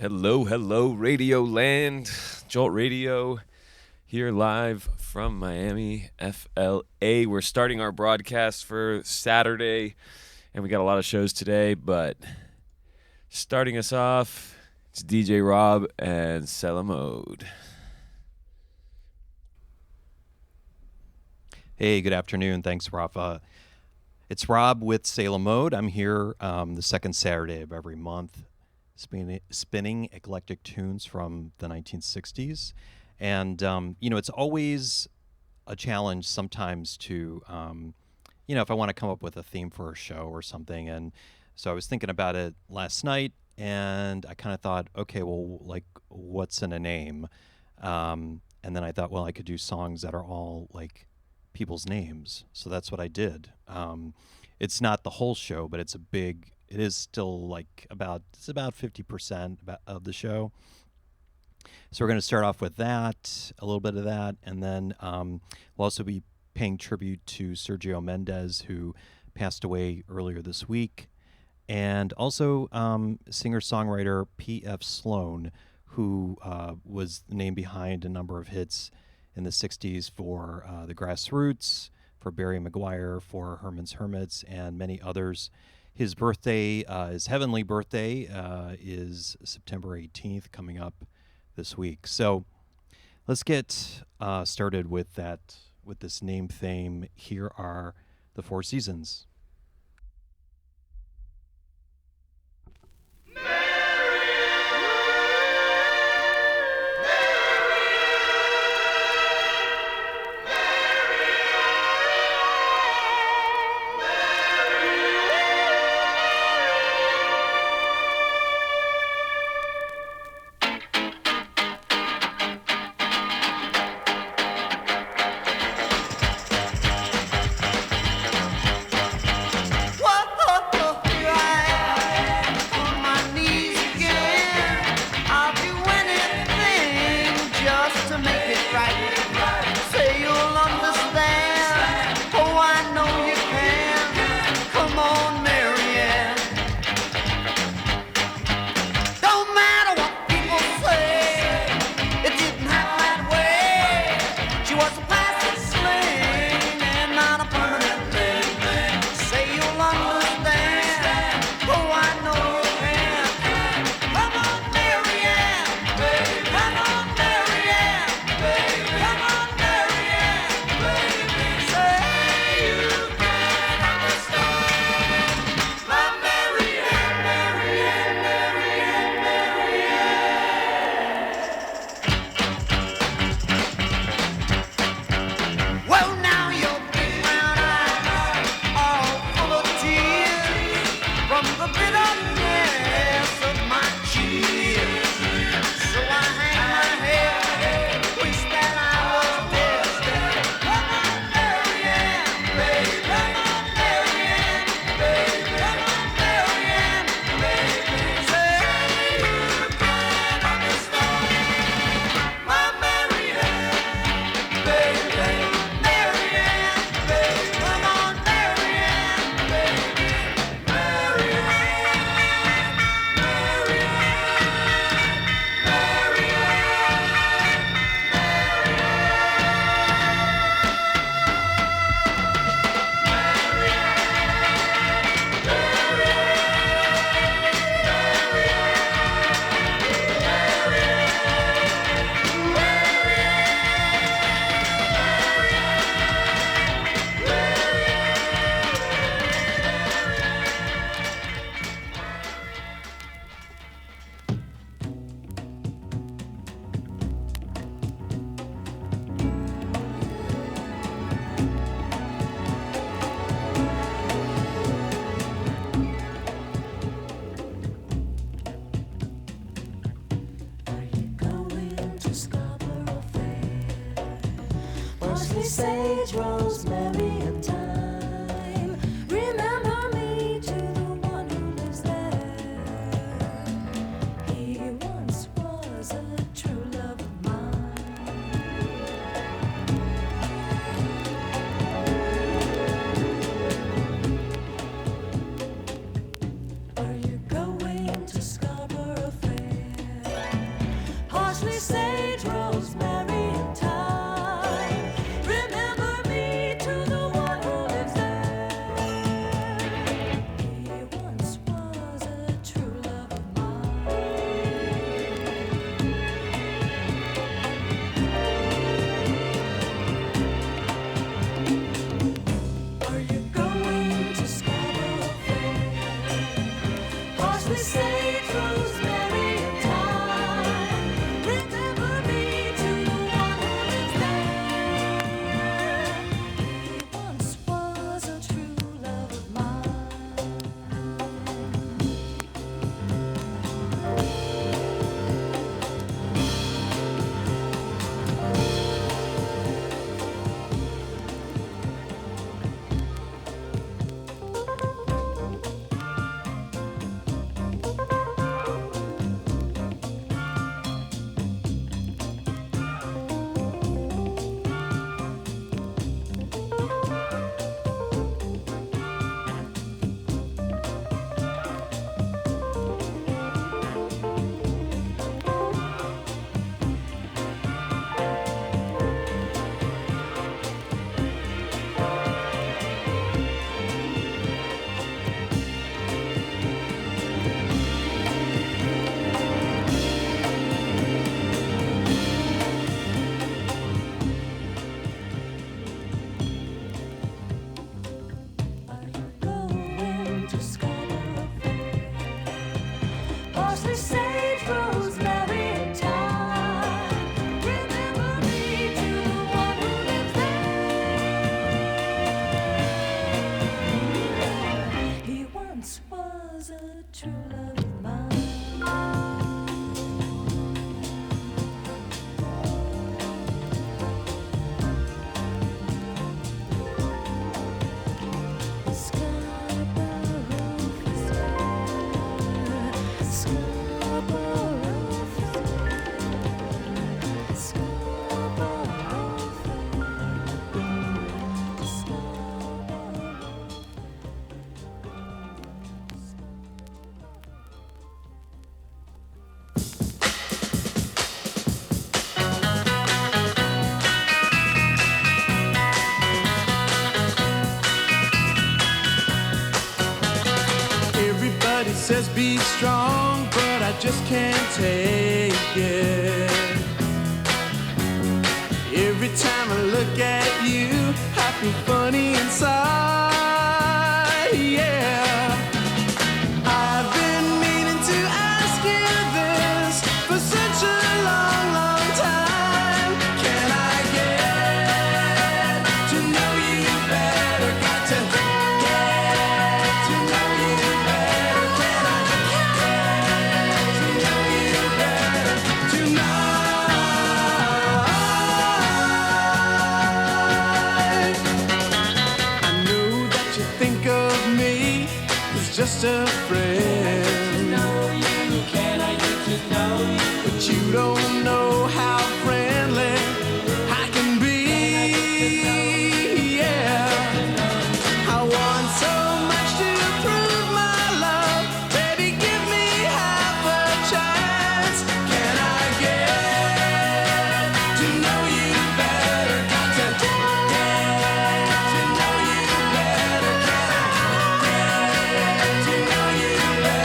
Hello, hello, Radio Land. Jolt Radio here live from Miami, FLA. We're starting our broadcast for Saturday, and we got a lot of shows today, but starting us off, it's DJ Rob and Sella Mode. Hey, good afternoon. Thanks, Rafa. It's Rob with Salem Mode. I'm here the second Saturday of every month, spinning eclectic tunes from the 1960s. And, it's always a challenge sometimes to, if I want to come up with a theme for a show or something. And so I was thinking about it last night, and I kind of thought, okay, well, like, what's in a name? And then I thought, well, I could do songs that are all, like, people's names. So that's what I did. It's not the whole show, but it is still like about 50% of the show. So we're going to start off with that, a little bit of that, and then we'll also be paying tribute to Sergio Mendes, who passed away earlier this week, and also singer-songwriter P.F. Sloan, who was the name behind a number of hits in the 60s for the Grassroots, for Barry McGuire, for Herman's Hermits, and many others. His birthday, his heavenly birthday, is September 18th, coming up this week. So let's get started with this name theme. Here are the Four Seasons. Sage, rosemary, and thyme. Remember me to the one who lives there. He once was a true love of mine. Are you going to Scarborough Fair? sage, rosemary, and thyme. Remember me to the one who lives there. He once was a true love of mine. Are you going to Scarborough Fair? Parsley, sage, rosemary, and thyme. Remember me to the one who lives there. He once was a true love of mine. Are you going to Scarborough Fair? Parsley, sage, rosemary, and thyme. Remember me to the one who lives there. He once was a true love of mine. Everybody says be strong, but I just can't take it. Every time I look at you, I feel funny inside, yeah. I've been meaning to ask you this for such a long, long time. Can I get to know you better? Got to get to know you better. Can I get to know you better tonight? I know that you think of me as just a friend. But you don't know how friendly I can be. Yeah, I want so much to prove my love. Baby, give me half a chance. Can I get to know you better? Got to get to know you better. Can I get to know you better?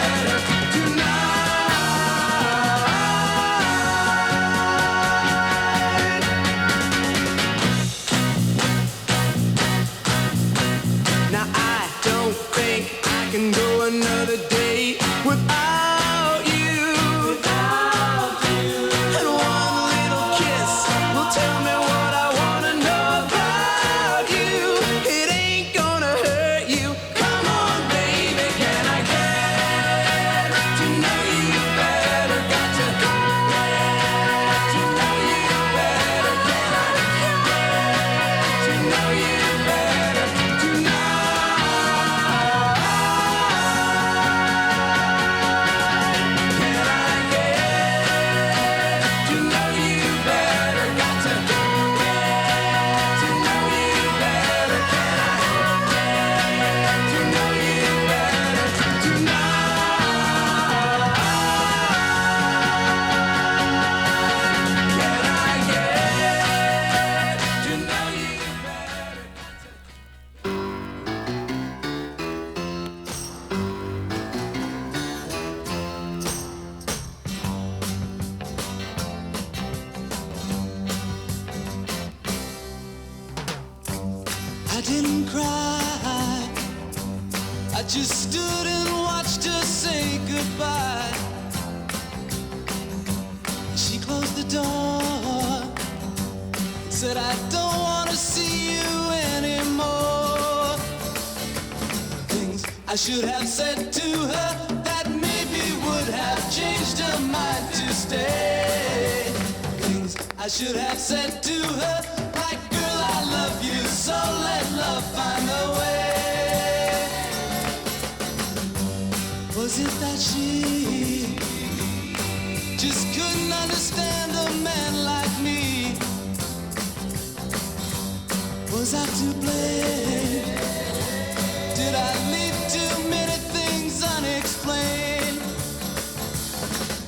cry. I just stood and watched her say goodbye. She closed the door, said I don't want to see you anymore. Things I should have said to her that maybe would have changed her mind to stay. Things I should have said to her like, girl, I love you, so let love find a way. Was it that she just couldn't understand a man like me? Was I to blame? Did I leave too many things unexplained?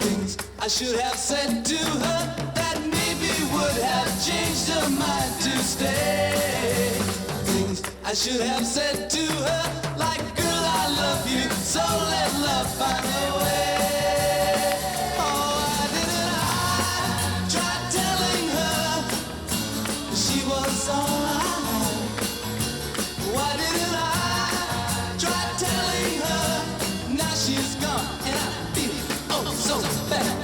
Things I should have said to her that maybe would have changed her mind to stay. Things I should have said to her like, girl, I love you, so let love find a way. Oh, why didn't I try telling her she was alright? Why didn't I try telling her now she's gone and I feel oh so bad?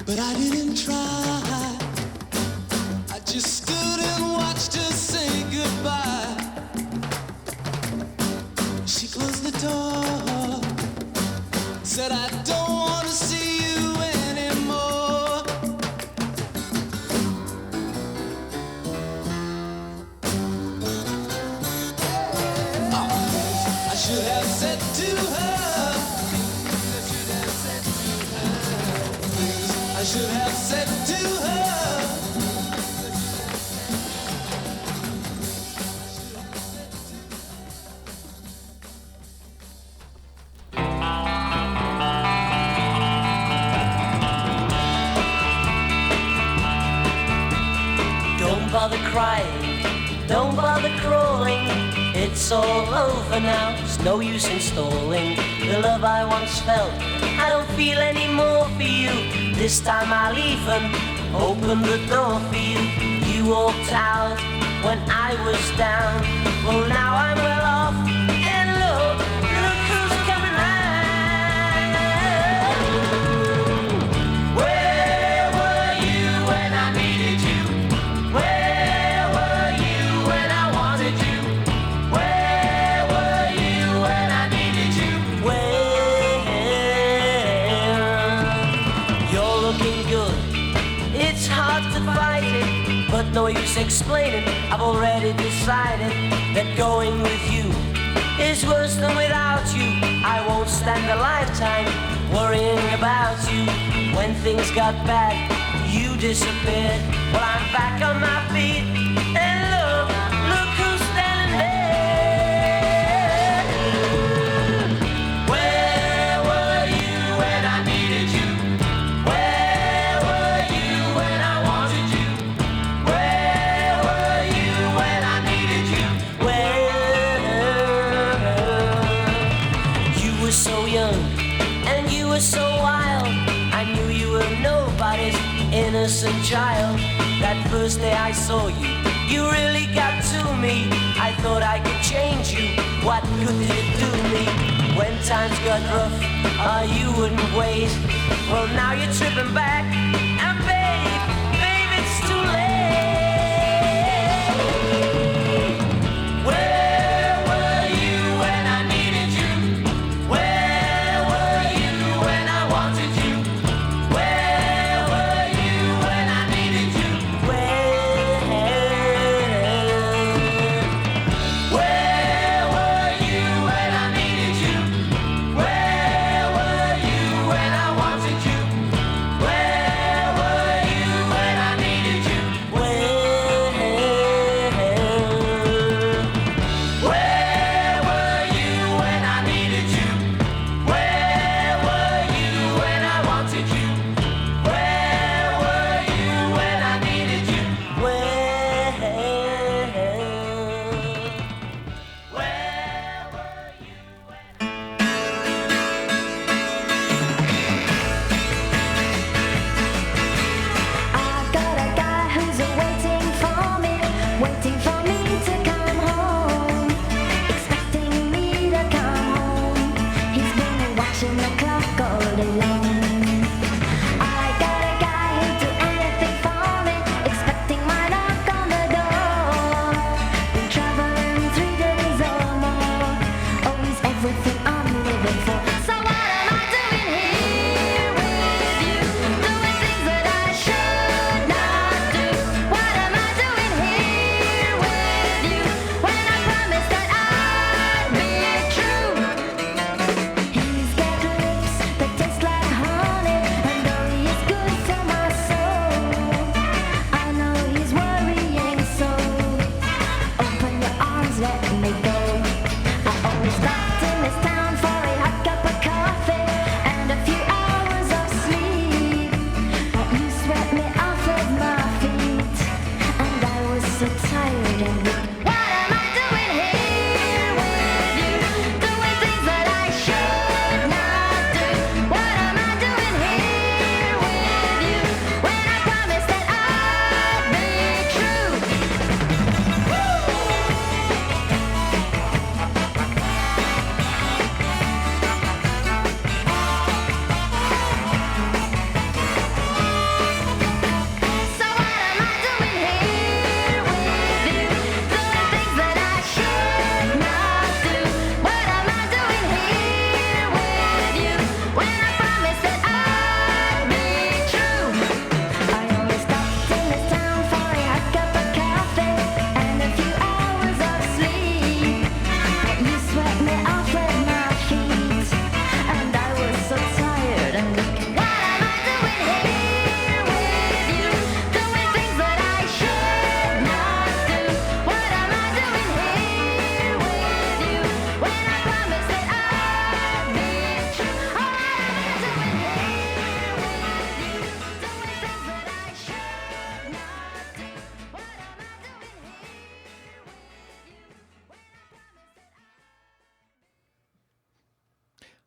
But I didn't try. I just stood and watched her say goodbye. She closed the door, said I don't want to see you anymore. I should have said to her. I should have said to her. Don't bother crying, don't bother crawling. It's all over now, there's no use in stalling. The love I once felt, I don't feel any more for you. This time I'll even open the door for you. You walked out when I was down. Well, now I'm well off, and look who's coming round. Where were you when I needed you? Where were you when I wanted you? Where were you when I needed you? Where? You're looking good, it's hard to fight it, but no use explaining. I've already decided that going with you is worse than without you. I won't stand a lifetime worrying about you. When things got bad, you disappeared. Well, I'm back on my feet, and look who's standing there. Where were you when I needed you? Where were you when I wanted you? Where were you when I needed you? Where? You were so young and you were so wild. I knew you were nobody's innocent child. That first day I saw you, you really got to me. I thought I could change you. What good did it do me? When times got rough, you wouldn't wait. Well, now you're tripping back, and babe, it's too late. Where were you when I needed you? Where were you when I wanted you? Where were you when I needed you? Where were you when I needed you? Where were you when I wanted you? Where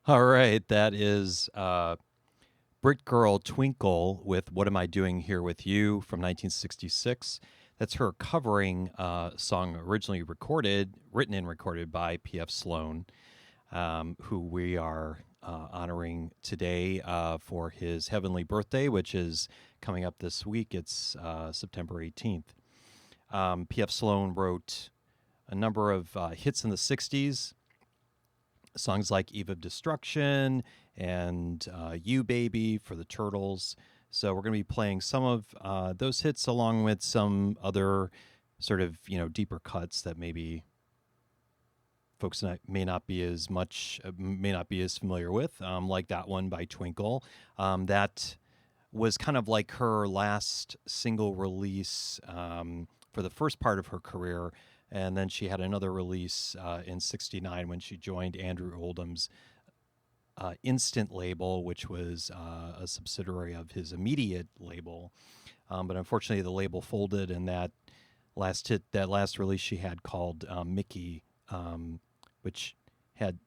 All right, that is Brit Girl Twinkle with What Am I Doing Here With You from 1966. That's her covering song originally written and recorded by P.F. Sloan, who we are honoring today for his heavenly birthday, which is coming up this week. It's September 18th. P.F. Sloan wrote a number of hits in the 60s, songs like Eve of Destruction and You Baby for the Turtles. So we're going to be playing some of those hits along with some other sort of, deeper cuts that maybe folks may not be as familiar with, like that one by Twinkle. That was kind of like her last single release for the first part of her career. And then she had another release in '69 when she joined Andrew Oldham's Instant label, which was a subsidiary of his Immediate label. But unfortunately, the label folded, and that last release she had called Mickey, which had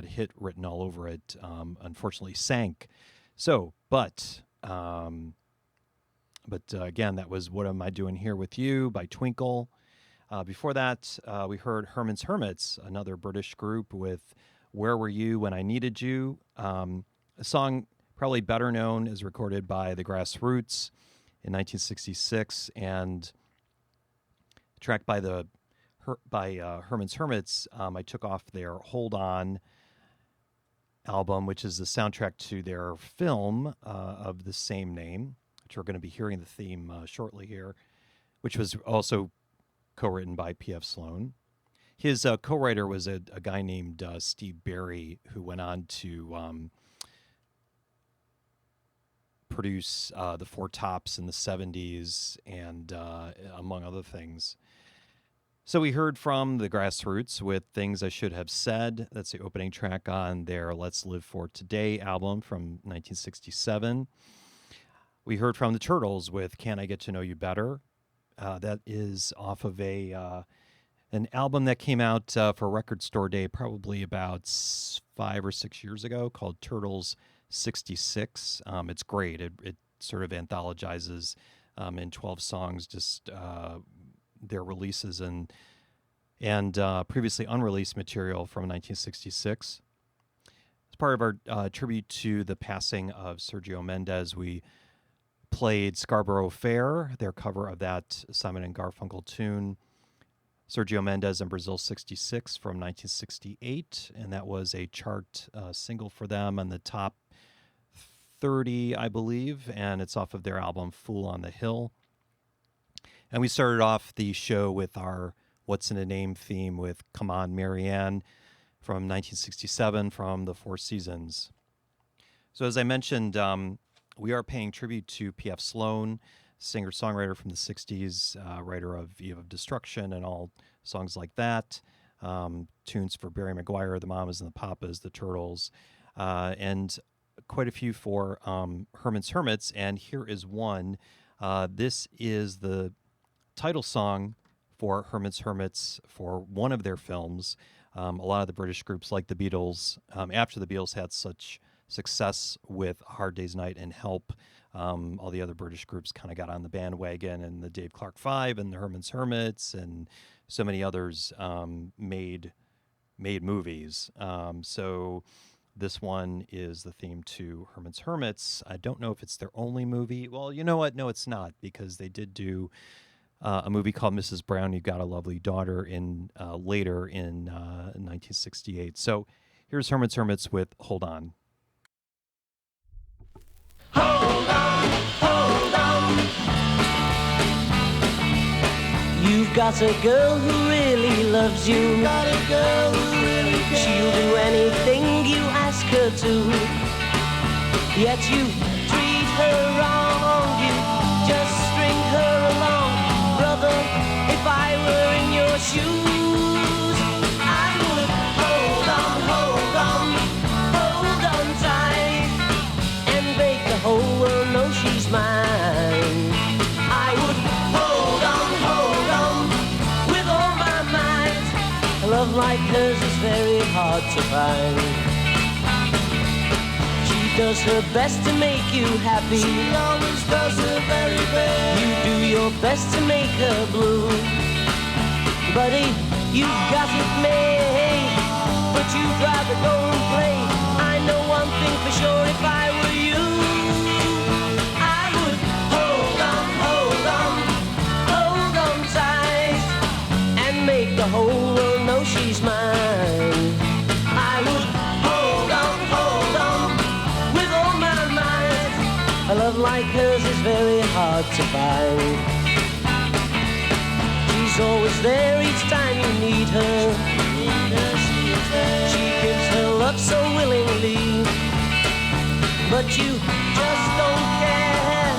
hit written all over it, unfortunately sank. So, but again, that was What Am I Doing Here With You by Twinkle. Before that, we heard Herman's Hermits, another British group, with Where Were You When I Needed You, a song probably better known as recorded by the Grassroots in 1966 and tracked by Herman's Hermits. I took off their Hold On album, which is the soundtrack to their film of the same name, which we're going to be hearing the theme shortly here, which was also co-written by P.F. Sloan. His co-writer was a guy named Steve Barry, who went on to produce the Four Tops in the 70s and among other things. So we heard from the Grassroots with Things I Should Have Said. That's the opening track on their Let's Live For Today album from 1967. We heard from the Turtles with Can I Get to Know You Better. That is off of an album that came out for Record Store Day probably about 5 or 6 years ago called Turtles 66. It's great. It sort of anthologizes in 12 songs just their releases and previously unreleased material from 1966. As part of our tribute to the passing of Sergio Mendes, we played Scarborough Fair, their cover of that Simon and Garfunkel tune, Sergio Mendes and Brazil 66 from 1968, and that was a chart single for them on the top 30, I believe, and it's off of their album Fool on the Hill. And we started off the show with our What's in a Name theme with Come On Marianne from 1967 from the Four Seasons. So as I mentioned, we are paying tribute to P.F. Sloan, singer-songwriter from the 60s, writer of Eve of Destruction and all songs like that, tunes for Barry McGuire, the Mamas and the Papas, the Turtles, and quite a few for Herman's Hermits, and here is one. This is the title song for Herman's Hermits for one of their films. A lot of the British groups, like the Beatles, after the Beatles had such success with Hard Day's Night and Help, all the other British groups kind of got on the bandwagon, and the Dave Clark Five and the Herman's Hermits and so many others made movies. So this one is the theme to Herman's Hermits. I don't know if it's their only movie. Well, you know what? No, it's not, because they did do a movie called Mrs. Brown, You Got a Lovely Daughter in later in 1968. So here's Herman's Hermits with Hold On. Hold on, hold on. You've got a girl who really loves you. Got a girl who really cares. She'll do anything you ask her to. Yet you treat her wrong, you just string her along. Brother, if I were in your shoes, I would hold on, hold on, hold on tight, and make the whole world know she's mine. I would hold on, with all my might. A love like hers is very hard to find. does her best to make you happy. She always does her very best. You do your best to make her blue. Buddy, you've got it made, but you'd rather go and play. I know one thing for sure, if I were you, I would hold on, hold on, hold on tight, and make the whole world know she's mine. I would hold on, with all my might. A love like hers is very hard to find. She's always there each time you need her. She gives her love so willingly, but you just don't care.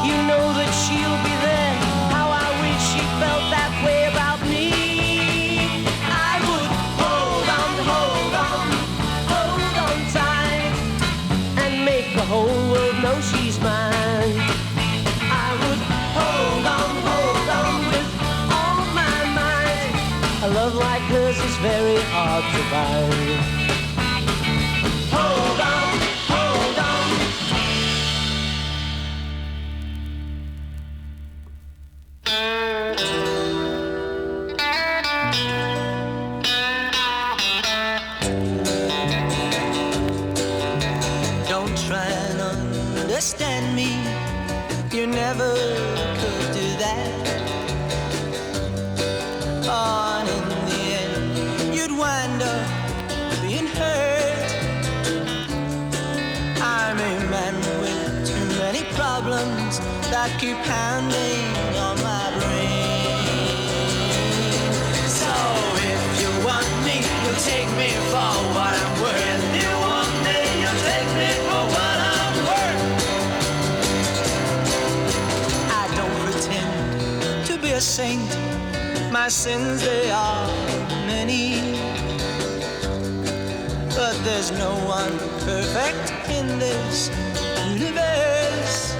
You know that she'll be there. How I wish she felt that way about me. I would hold on tight, and make the whole world know she's mine. I would hold on with a love like hers is very hard to find. Hold on, hold on. Don't try and understand me. You never could do that. On in the end, you'd wind up being hurt. I'm a man with too many problems that keep pounding on my brain. So if you want me, you'll take me for what I'm worth. If you want me, you'll take me for what I'm worth. I don't pretend to be a saint. My sins, they are many, but there's no one perfect in this universe.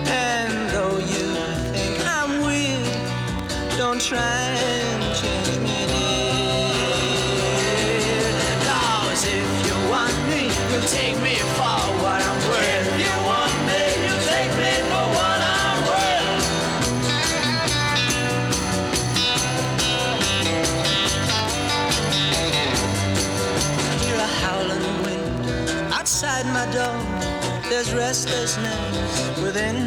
And though you think I'm weird, don't try and change me, dear. 'Cause if you want me, you'll take me for what I'm worth. If you want me, you'll take me for what I'm worth. Outside my door, there's restlessness within.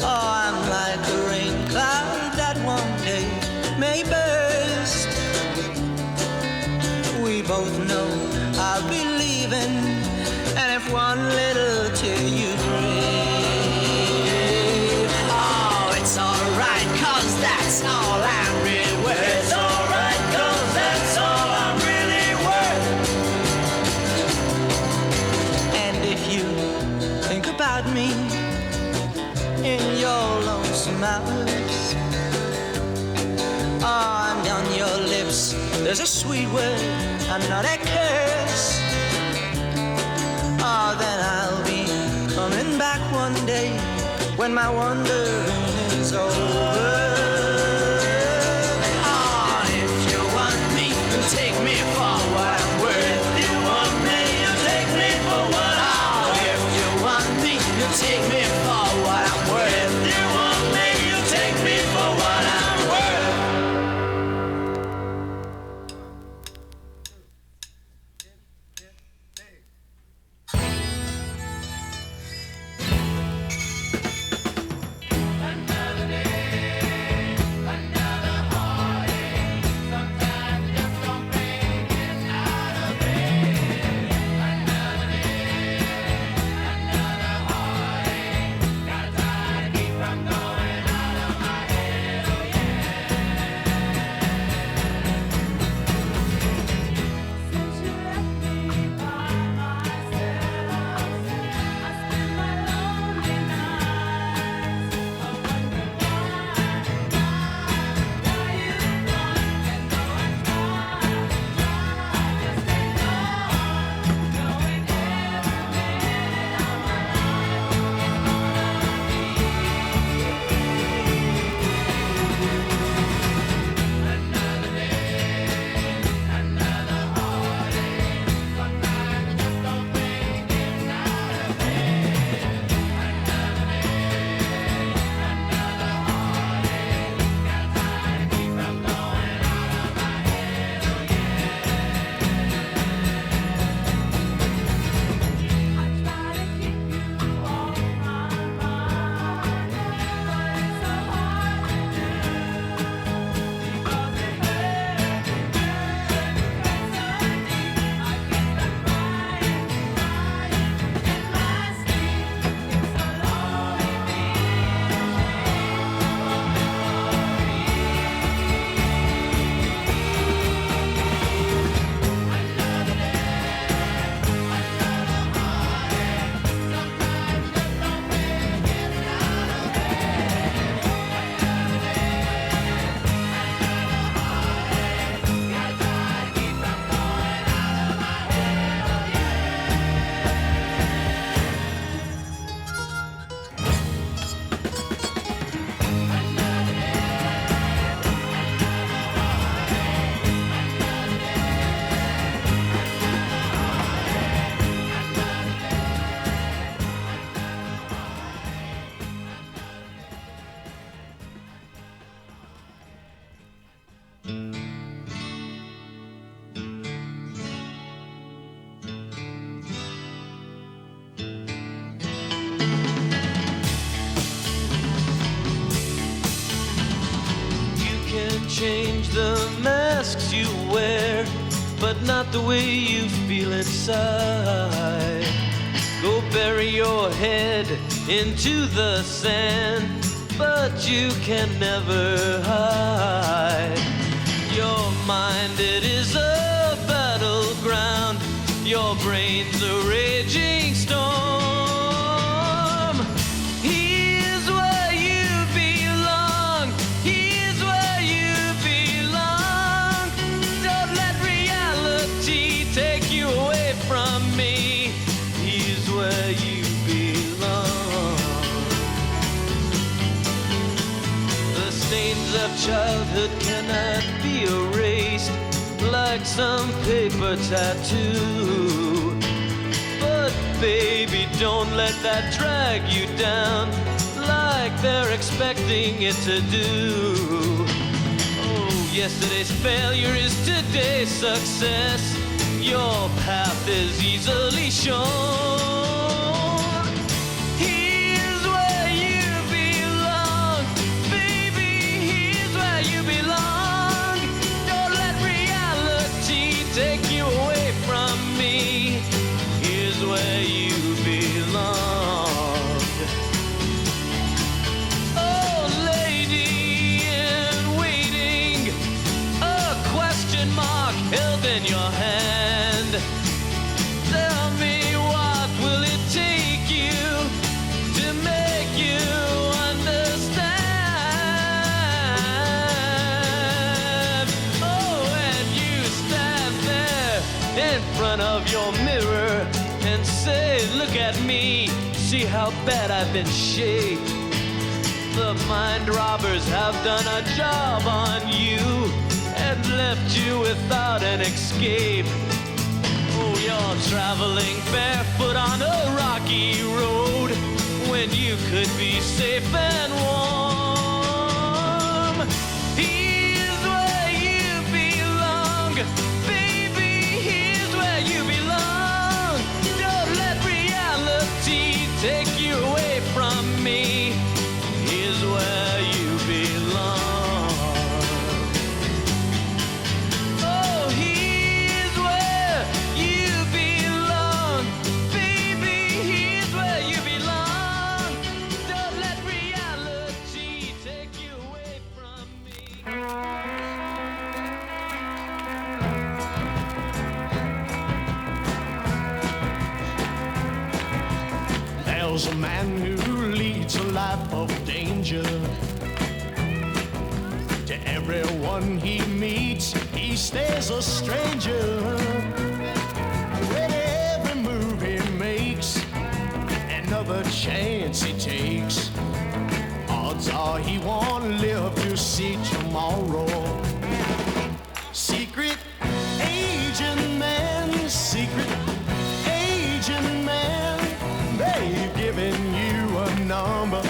Oh, I'm like a rain cloud that one day may burst. We both know I'll be leaving, and if one little tear you breathe, oh, it's alright, 'cause that's all I'm really worth. It's alright, 'cause that's all I'm really worth. Think about me in your lonesome hours. On your lips there's a sweet word and not a curse. Oh, then I'll be coming back one day when my wandering is over. Oh, if you want me, you'll take me for what I'm worth. If you want me, you'll take me for what I'm worth. If you want me, you'll take me for what I'm worth. If you want me, you'll take me for what I'm worth. Another day. can change the masks you wear, but not the way you feel inside. Go bury your head into the sand, but you can never hide. Your mind, it is a battleground. Your brain's a raging storm. Here's where you belong. Here's where you belong. Don't let reality take you away from me. Here's where you belong. The stains of childhood cannot be erased like some paper tattoo. But baby, don't let that drag you down like they're expecting it to do. Oh, yesterday's failure is today's success. Your path is easily shown. Here's where you belong. Baby, here's where you belong. Don't let reality take you away from me. Here's where you belong. Oh, lady in waiting, a question mark held in your hand. Tell me, what will it take you to make you understand? Oh, and you stand there in front of your mirror and say, look at me, see how bad I've been shaped. The mind robbers have done a job on you and left you without an escape. Oh, you're traveling barefoot on a rocky road when you could be safe and warm. Here's where you belong. Baby, here's where you belong. Don't let reality take you away from me. Here's where you belong. Oh, here's where you belong. Baby, here's where you belong. Don't let reality take you away from me. There's a man who leads a life of danger. To everyone he meets, he stays a stranger. With every move he makes, another chance he takes, odds are he won't live to see tomorrow. Secret agent man, secret agent man, they've given you a number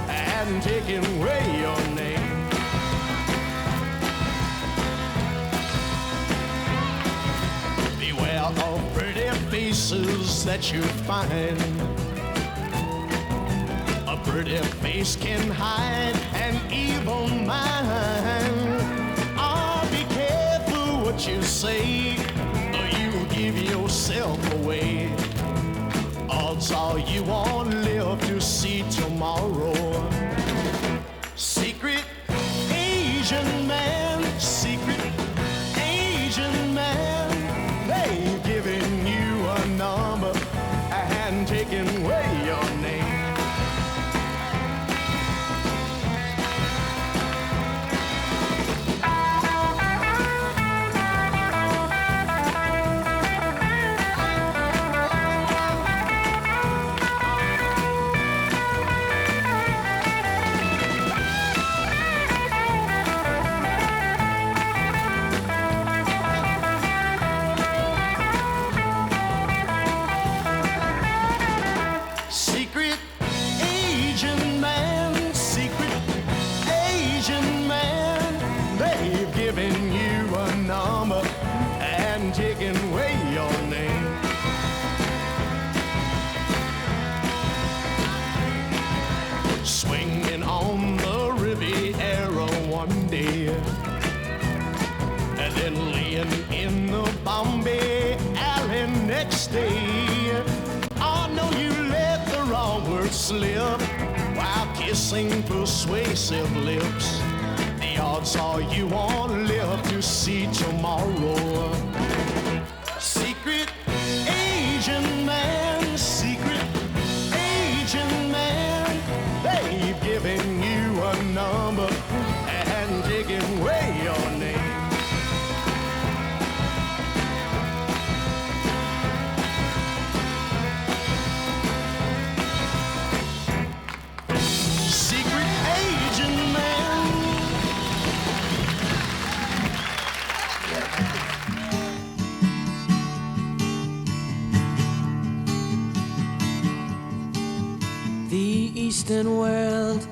and taken away your name. Beware of pretty faces that you find. A pretty face can hide an evil mind. Oh, be careful what you say, or you give yourself away. Odds are you won't live to see tomorrow. Secret Asian man, secret Asian man, they've given you a number and taken away your name. one day, and then laying in the Bombay alley next day. Oh no, you let the wrong word slip while kissing persuasive lips. The odds are you won't live to see tomorrow. Secret Asian man, secret Asian man, they've given you a number and taken away your name. Secret Asian man. The Eastern world,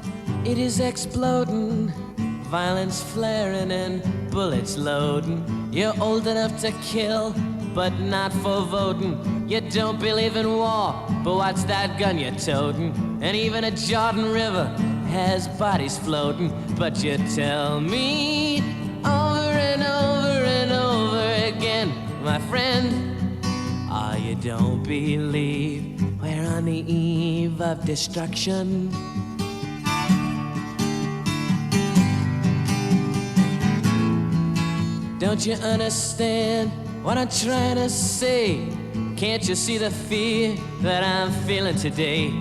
it is exploding, violence flaring and bullets loading. You're old enough to kill, but not for voting. You don't believe in war, but what's that gun you're toting? And even a Jordan River has bodies floating. But you tell me over and over and over again, my friend, oh, you don't believe we're on the eve of destruction. Don't you understand what I'm trying to say? Can't you see the fear that I'm feeling today?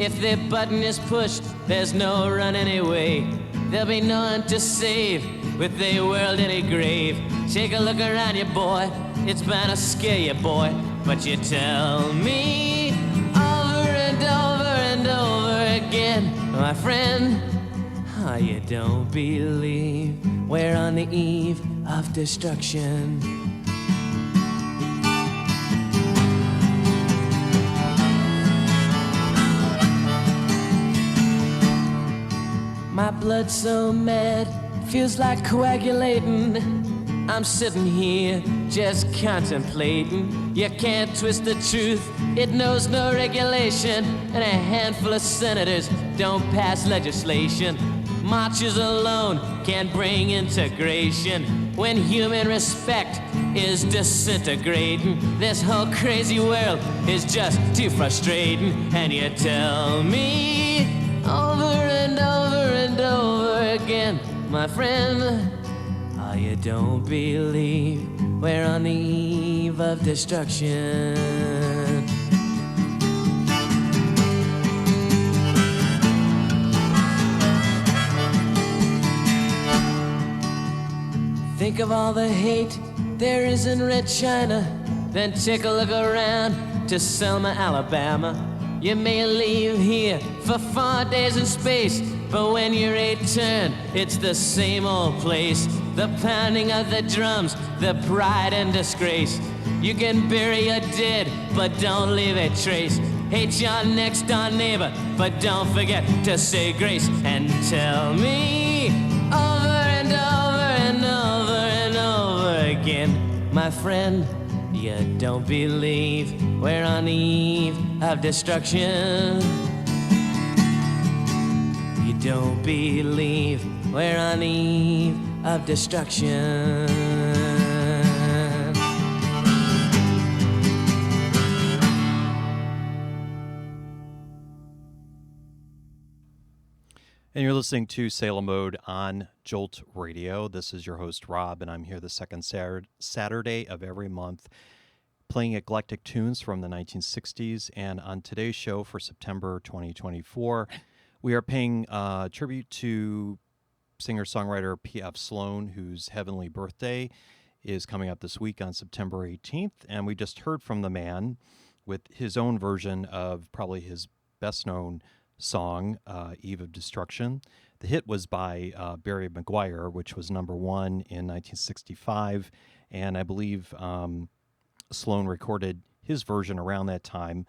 If the button is pushed, there's no running away. There'll be no one to save with the world in a grave. Take a look around you, boy. It's bound to scare you, boy. But you tell me over and over and over again, my friend, oh, you don't believe we're on the eve of destruction. My blood's so mad, feels like coagulating. I'm sitting here just contemplating. You can't twist the truth, it knows no regulation. And a handful of senators don't pass legislation. Marches alone can't bring integration. When human respect is disintegrating, this whole crazy world is just too frustrating. And you tell me over and over and over again, my friend, oh, you don't believe we're on the eve of destruction. Think of all the hate there is in Red China. Then take a look around to Selma, Alabama. You may leave here for 4 days in space, but when you return, it's the same old place. The pounding of the drums, the pride and disgrace. You can bury your dead, but don't leave a trace. Hate your next door neighbor, but don't forget to say grace. And tell me over and over and over and over again, my friend, you don't believe we're on the eve of destruction. You don't believe we're on the eve of destruction. And you're listening to Salem Mode on Jolt Radio. This is your host, Rob, and I'm here the second Saturday of every month playing eclectic tunes from the 1960s. And on today's show for September 2024, we are paying tribute to singer-songwriter P.F. Sloan, whose heavenly birthday is coming up this week on September 18th. And we just heard from the man with his own version of probably his best-known song, Eve of Destruction. The hit was by Barry McGuire, which was number one in 1965, and I believe Sloan recorded his version around that time.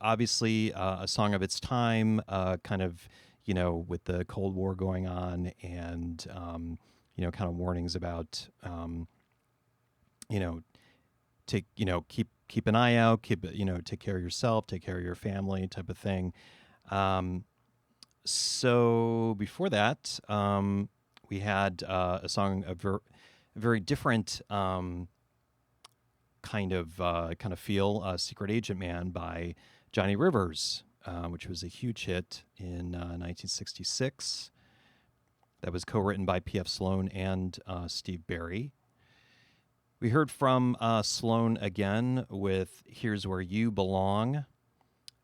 Obviously a song of its time, with the Cold War going on, and kind of warnings about, keep keep an eye out, take care of yourself, take care of your family, type of thing. So before that, we had a song, a very different kind of feel, "Secret Agent Man" by Johnny Rivers, which was a huge hit in 1966. That was co-written by P.F. Sloan and Steve Barry. We heard from Sloan again with "Here's Where You Belong."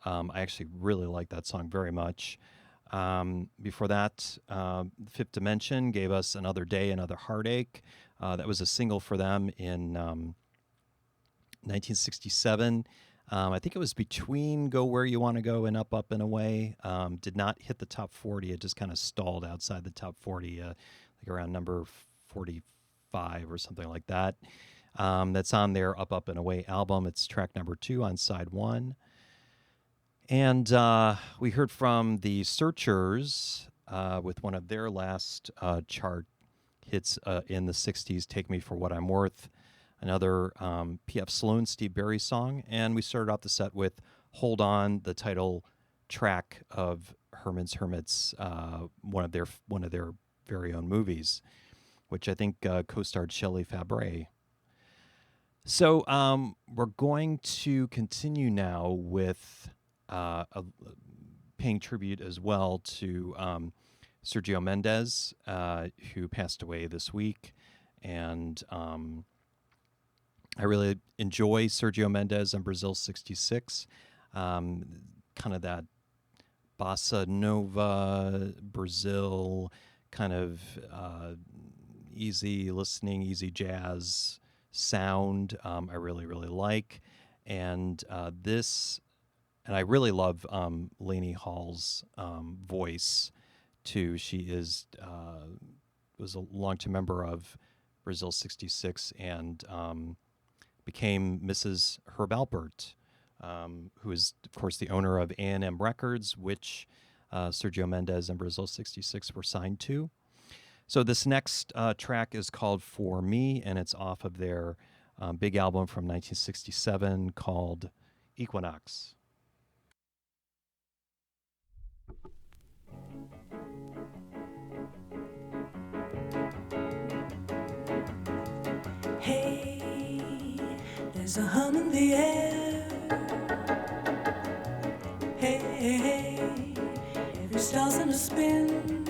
I actually really like that song very much. Before that, Fifth Dimension gave us "Another Day, Another Heartache." That was a single for them in 1967. I think it was between "Go Where You Want to Go" and "Up, Up and Away." Did not hit the top 40. It just kind of stalled outside the top 40, like around number 45 or something like that. That's on their "Up, Up and Away" album. It's track number 2 on side 1. And we heard from the Searchers with one of their last chart hits in the 60s, "Take Me For What I'm Worth," another P.F. Sloan, Steve Barry song. And we started off the set with "Hold On," the title track of Herman's Hermits, one of their very own movies, which I think co-starred Shelley Fabares. So we're going to continue now with paying tribute as well to Sergio Mendes, who passed away this week. And I really enjoy Sergio Mendes and Brazil 66, kind of that bossa nova, Brazil, kind of easy listening, easy jazz sound. I really, really like. And and I really love Lainey Hall's voice too. She was a long-term member of Brazil 66 and became Mrs. Herb Alpert, who is, of course, the owner of A&M Records, which Sergio Mendes and Brazil 66 were signed to. So this next track is called "For Me," and it's off of their big album from 1967 called Equinox. Hey, there's a hum in the air. Hey, every star's in a spin.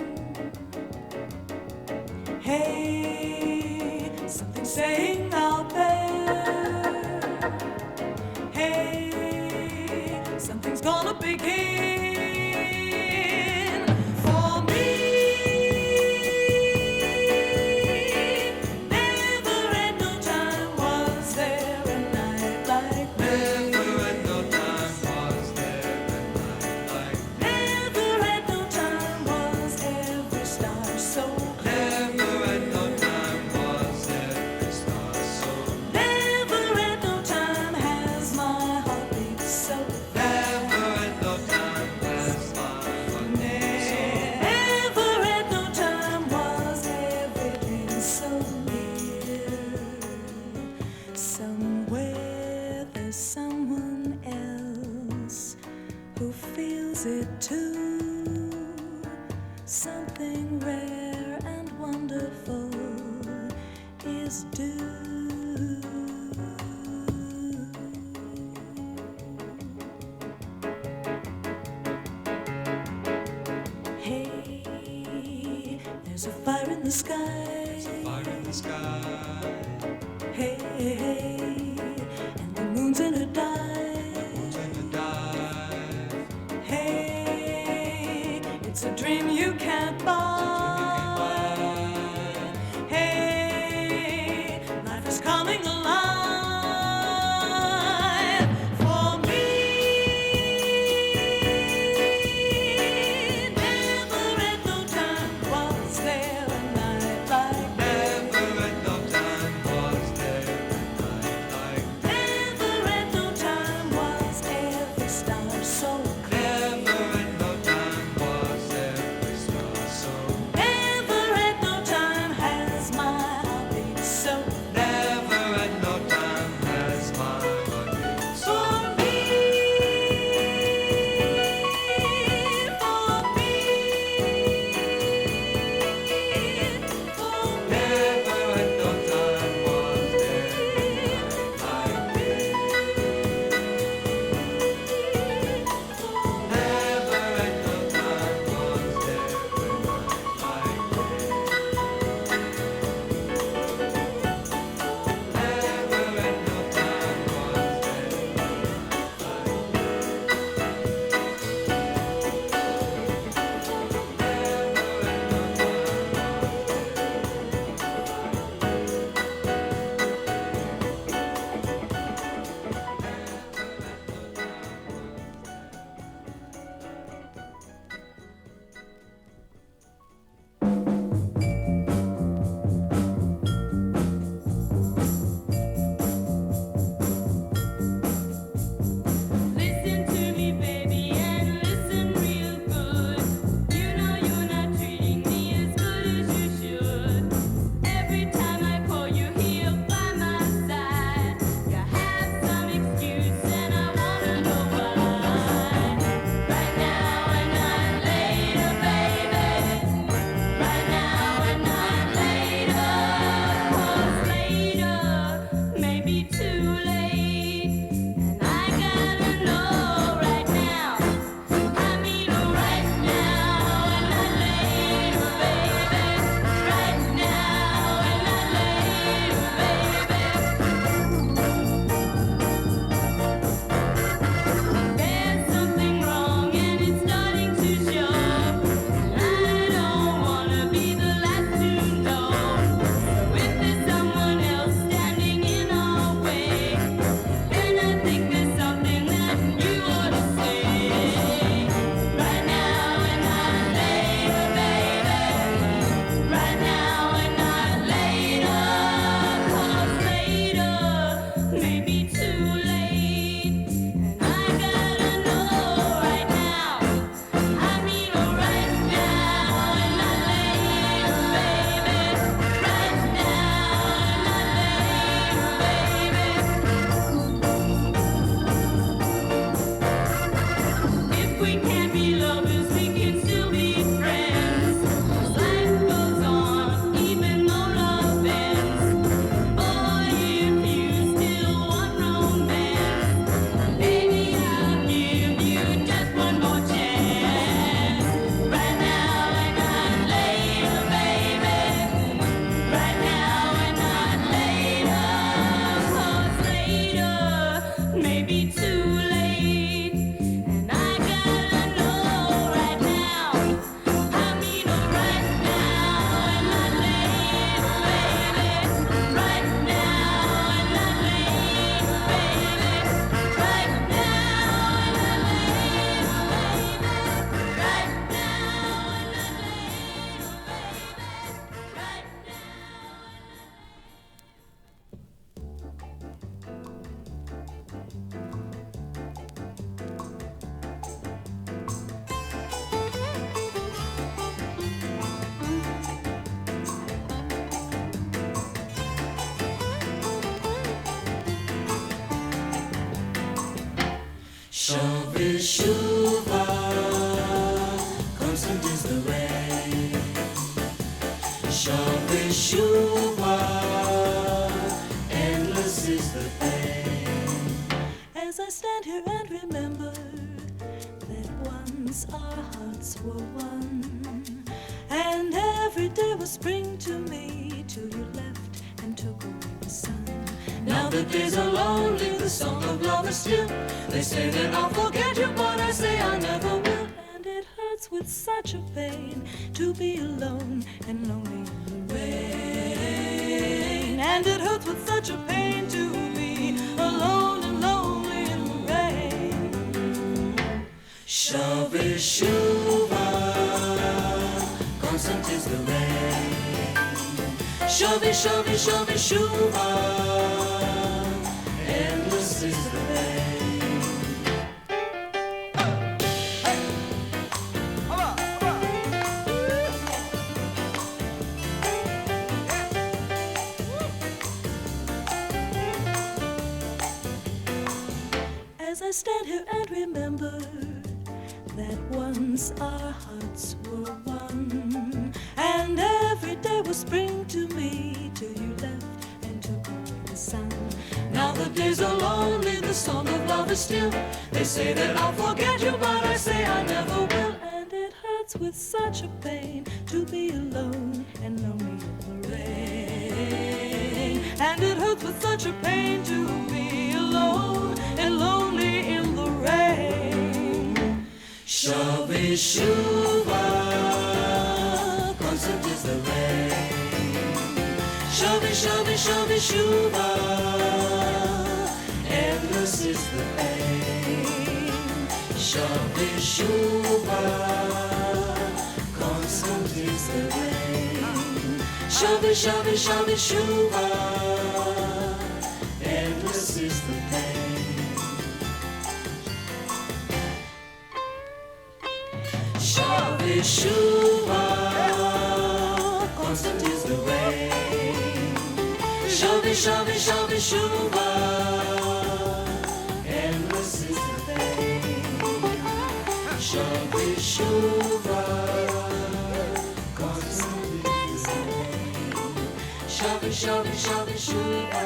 Hey, something's saying out there. Hey, something's gonna begin. For me, never at no time was there a night like this. Never at no time was there a night like this. Never at no time was every star so clear. Never at no time was every star so clear. Never at no time has my heart beat so fast. Never at no time has my heart beat so fast. Never at no time was everything so near. Somewhere there's someone else who feels it too. Something rare and wonderful is due. Hey, there's a fire in the sky. Fire in the sky. Hey, and the moon's in a dive. Moon's in a dive. Hey, it's a dream you can't buy. Hey, life is coming alive for me. Never at no time was there a night like this. Never at no time was there a night like this. Never at no time was every star so clear. Never at no time was every star so clear. Shuva, constant is the rain. Shuva, endless is the pain. As I stand here and remember that once our hearts were one, and every day was spring to me till you left and took away the sun. Now the days are lonely, the song of love is still. They say that I'll forget you, but I say I never will. And it hurts with such a pain to be alone and lonely in the rain. And it hurts with such a pain to be alone and lonely in the rain. Shuva, constant is the rain. Shuva, endless is the pain. As I stand here and remember that once our hearts were one, and every day was spring to me till you left and took away the sun. Now the days are lonely, the song of love is still. They say that I'll forget you, but I say I never will. And it hurts with such a pain to be alone and lonely in the rain. And it hurts with such a pain to be alone and lonely in the rain. Shuva, constant is the rain. Shuva, endless is the pain. Shuva, constant is the rain. Shuva, endless is the pain. Shuva, constant is the rain. Shuva, endless is the pain. Shuva, constant is the rain. Shuva,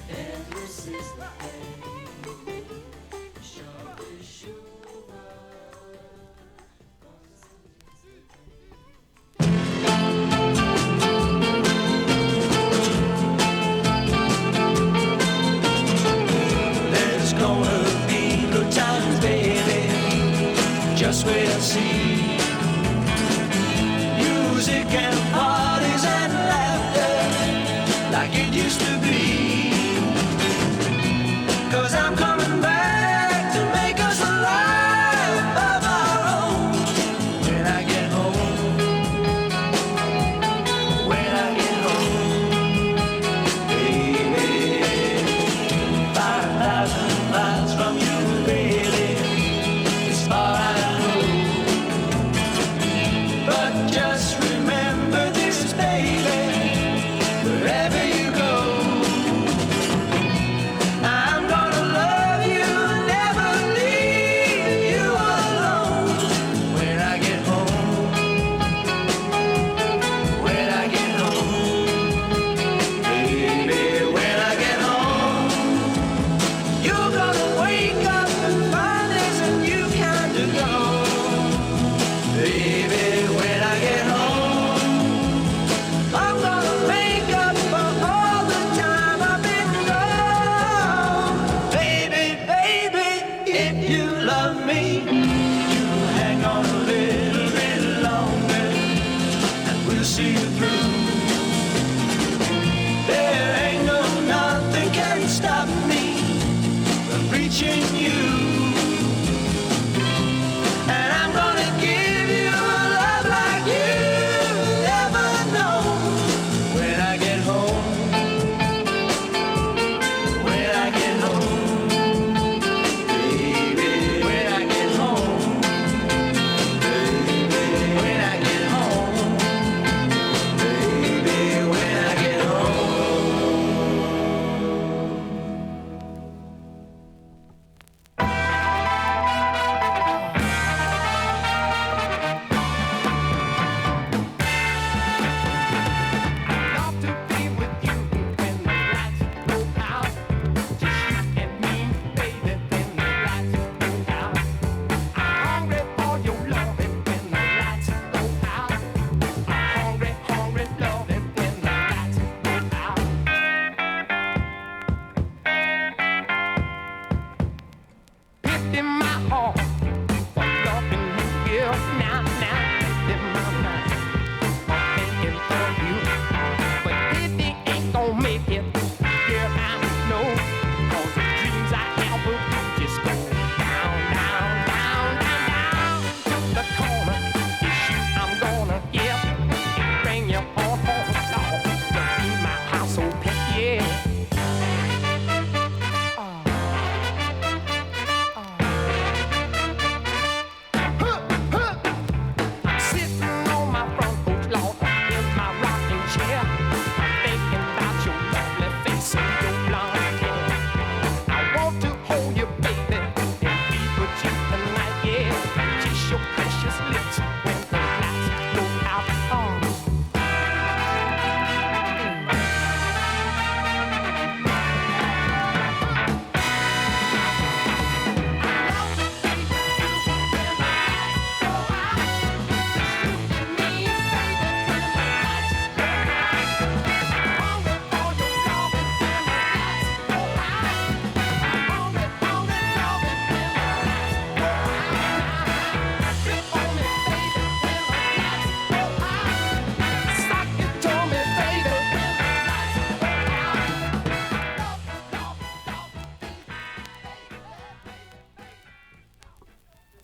endless is the pain. Shuva. There's gonna be good times, baby. Just wait and see. Music and parties and laughter like it used to be. 'Cause I'm coming back to make us a life of our own. When I get home, when I get home, baby. 5,000 miles from you, baby. It's far, I know. But just remember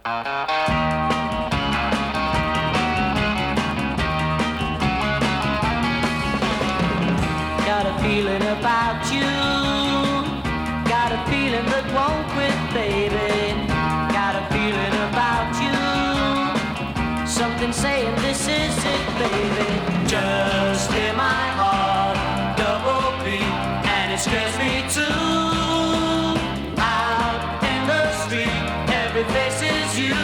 Got a feeling about you. Got a feeling that won't quit, baby. Got a feeling about you. Something saying this is it, baby. Just hear my heart double beat, and it scares me too. Out in the street, every face is you.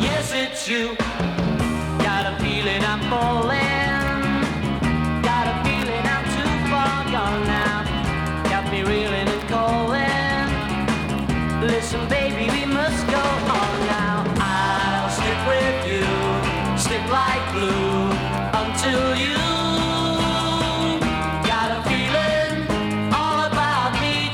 Yes, it's you. Got a feeling I'm falling. Me reeling and calling. Listen, baby, we must go on now. I'll stick with you, stick like glue until you got a feeling all about me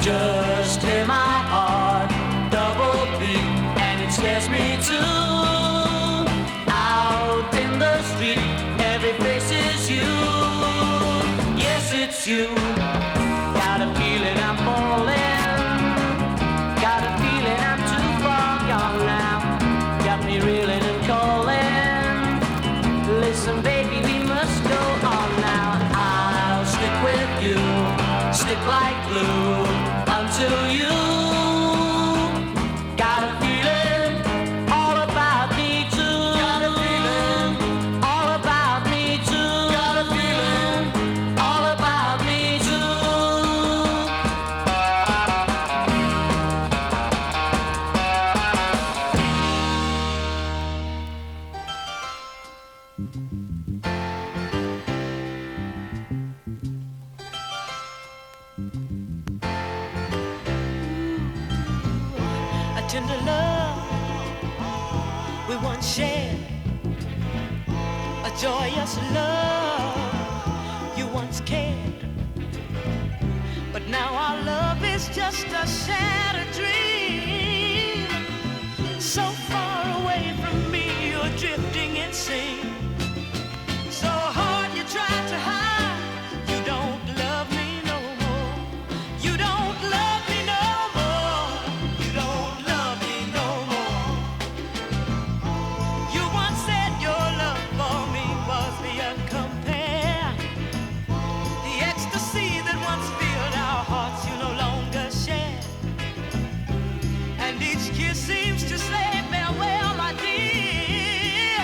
Just hear my heart double beat, and it scares me too. Out in the street, every face is you. Yes, it's you. Got a feeling I'm falling. Got a feeling I'm too far gone now. Got me reeling and calling. Listen, baby, we must go on now. I'll stick with you, stick like glue until you got a feeling all about me too. Got a feeling all about me too. Got a feeling all about me too. Tender love we once shared, a joyous love you once cared, but now our love is just a shattered dream. So far away from me, you're drifting insane. So hard you try to hide, you don't love me no more. You don't love me no more. You don't love me no more. You once said your love for me was beyond compare. The ecstasy that once filled our hearts you no longer share. And each kiss seems to say farewell, my dear.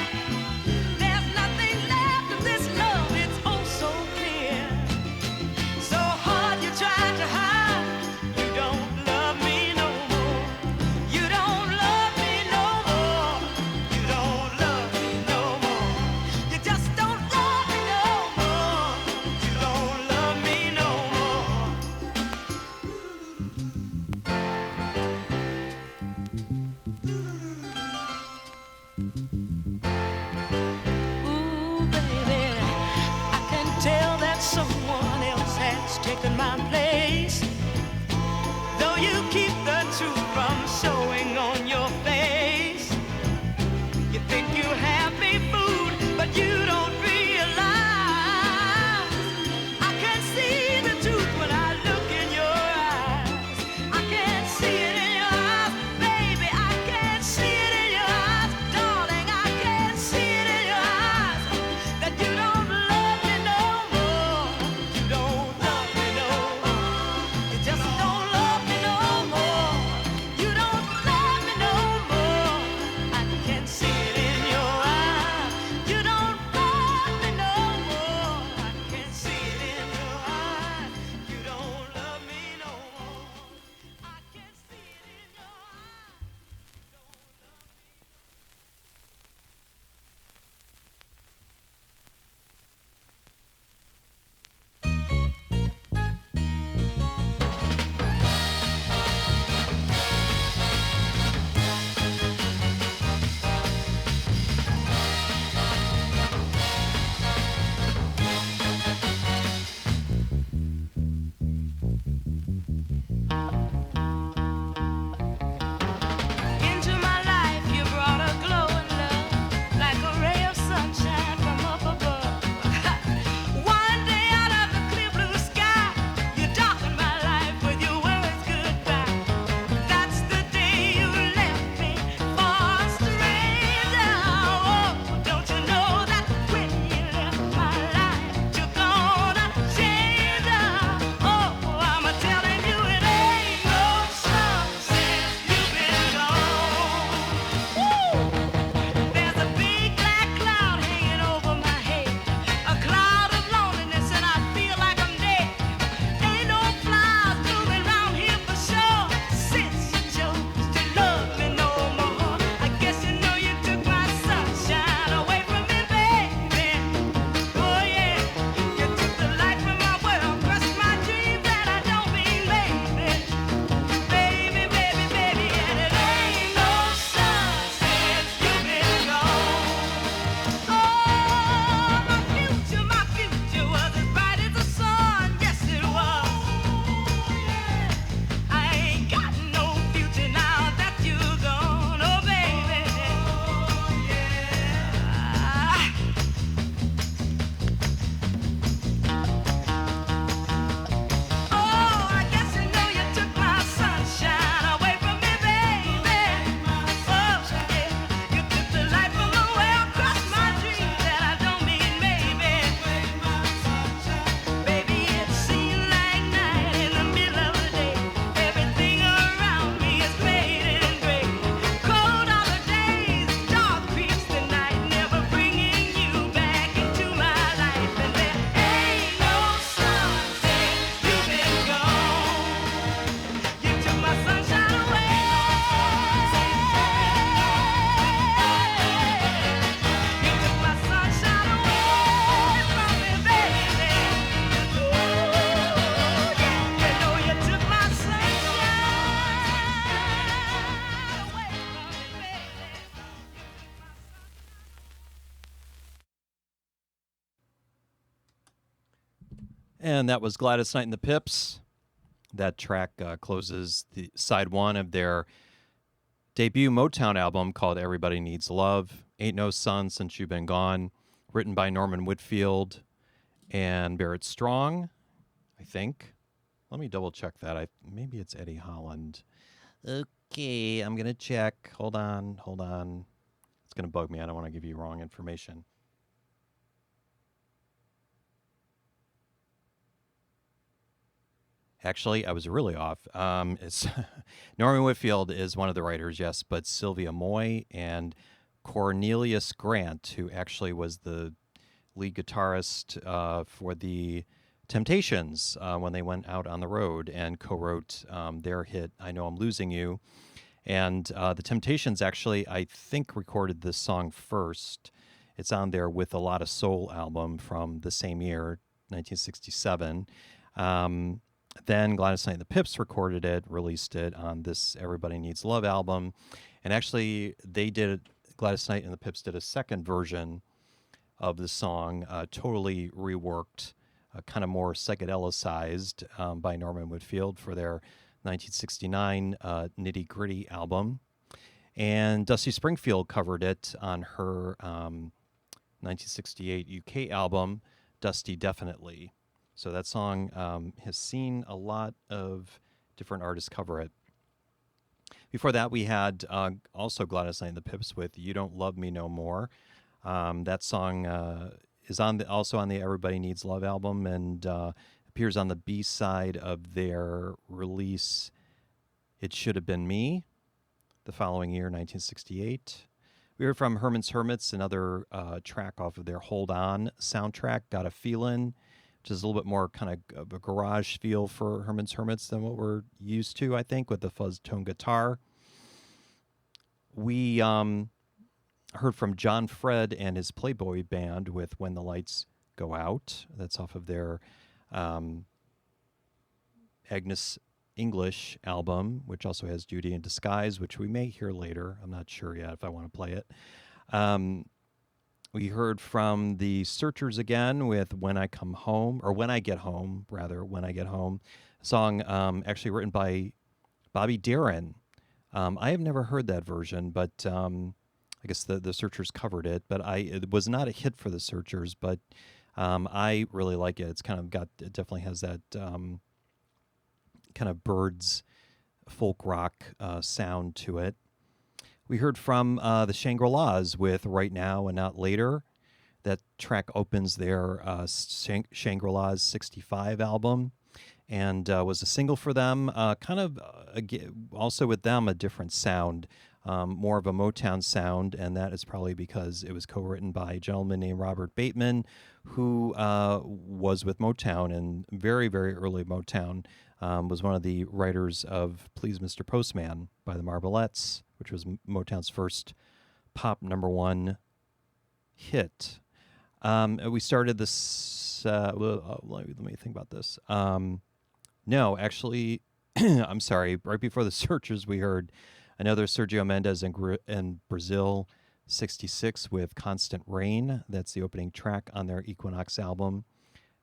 There's nothing left of this love, it's oh so clear. So hard you try to hide, you don't love me no more. You don't love me no more. You don't love me no more. You just don't love me no more. You don't love me no more. Ooh, baby, I can tell that someone else has taken my place. Though you keep the truth from showing on your face. You think you have me fooled, but you don't realize. I can see the truth when I look in your eyes. I can see it in your eyes, baby. I can see it in your eyes, darling. I can see it in your eyes that you don't love me no more. You don't love me no more. You just don't love me no more. And that was Gladys Knight and the Pips. That track closes the side one of their debut Motown album called Everybody Needs Love. Ain't No Sun Since You've Been Gone, written by Norman Whitfield and Barrett Strong, I think. Let me double check that. Maybe it's Eddie Holland. Okay, I'm going to check. Hold on. It's going to bug me. I don't want to give you wrong information. Actually, I was really off. It's Norman Whitfield is one of the writers, yes, but Sylvia Moy and Cornelius Grant, who actually was the lead guitarist for the Temptations when they went out on the road and co-wrote their hit, I Know I'm Losing You. And the Temptations actually, I think, recorded this song first. It's on their With a Lot of Soul album from the same year, 1967. Then Gladys Knight and the Pips recorded it, released it on this Everybody Needs Love album. And actually, Gladys Knight and the Pips did a second version of the song, totally reworked, kind of more psychedelicized by Norman Whitfield for their 1969 Nitty Gritty album. And Dusty Springfield covered it on her 1968 UK album, Dusty Definitely. So that song has seen a lot of different artists cover it. Before that, we had also Gladys Knight and the Pips with You Don't Love Me No More. That song is also on the Everybody Needs Love album and appears on the B-side of their release, It Should Have Been Me, the following year, 1968. We heard from Herman's Hermits, another track off of their Hold On soundtrack, Got a Feelin', which is a little bit more kind of a garage feel for Herman's Hermits than what we're used to, I think, with the fuzz-tone guitar. We heard from John Fred and his Playboy Band with When the Lights Go Out. That's off of their Agnes English album, which also has Judy in Disguise, which we may hear later. I'm not sure yet if I want to play it. We heard from the Searchers again with When I Come Home, or When I Get Home, rather, When I Get Home. A song actually written by Bobby Darin. I have never heard that version, but I guess the Searchers covered it. But it was not a hit for the Searchers, but I really like it. It's kind of it definitely has that kind of Byrds folk rock sound to it. We heard from the Shangri-Las with Right Now and Not Later. That track opens their Shangri-Las 65 album and was a single for them. Also with them, a different sound, more of a Motown sound, and that is probably because it was co-written by a gentleman named Robert Bateman, who was with Motown and very, very early Motown. Was one of the writers of Please Mr. Postman by the Marvelettes, which was Motown's first pop #1 hit. We started this, let me think about this. No, actually, I'm sorry, right before the Searchers, we heard another Sergio Mendes and Brazil 66 with Constant Rain. That's the opening track on their Equinox album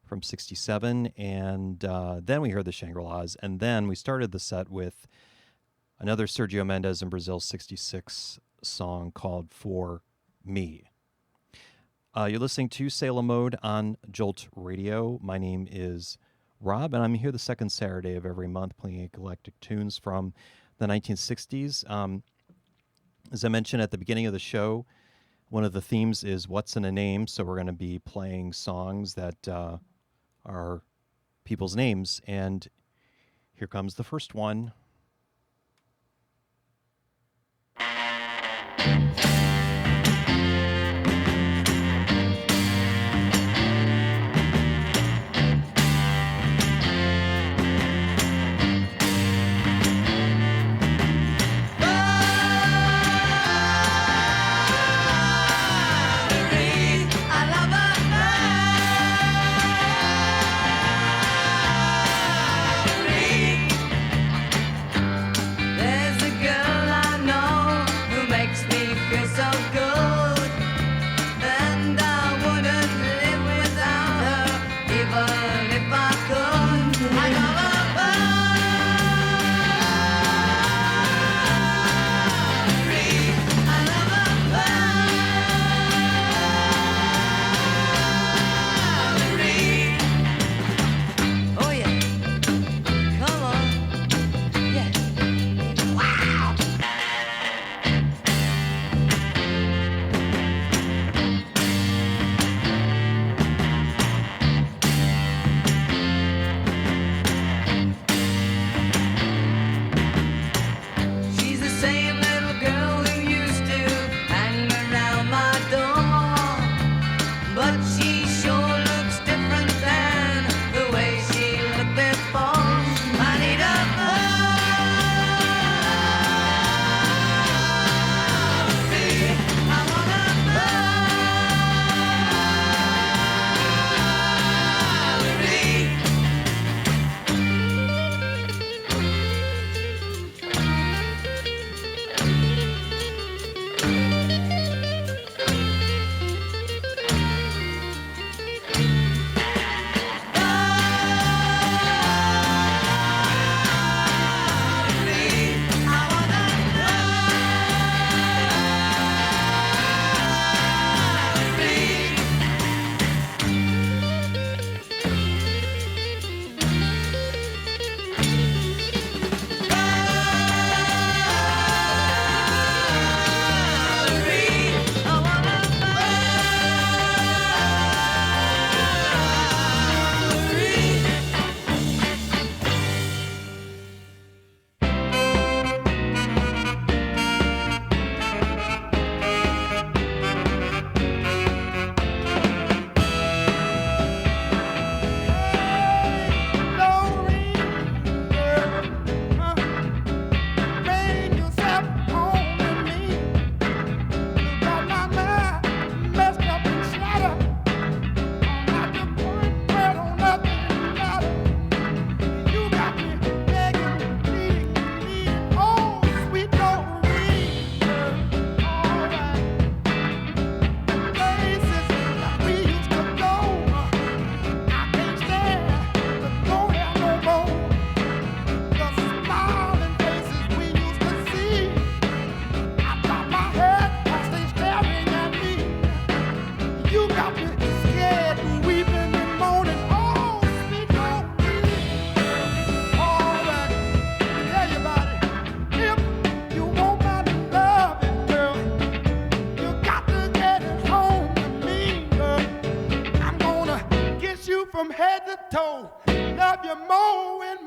from 67, and then we heard the Shangri-Las, and then we started the set with another Sergio Mendes and Brazil 66 song called For Me. You're listening to Salem Mode on Jolt Radio. My name is Rob, and I'm here the second Saturday of every month playing eclectic tunes from the 1960s. As I mentioned at the beginning of the show, one of the themes is What's in a Name, so we're going to be playing songs that are people's names, and here comes the first one.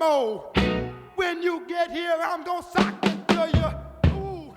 more. When you get here, I'm gonna sock it to you. Ooh,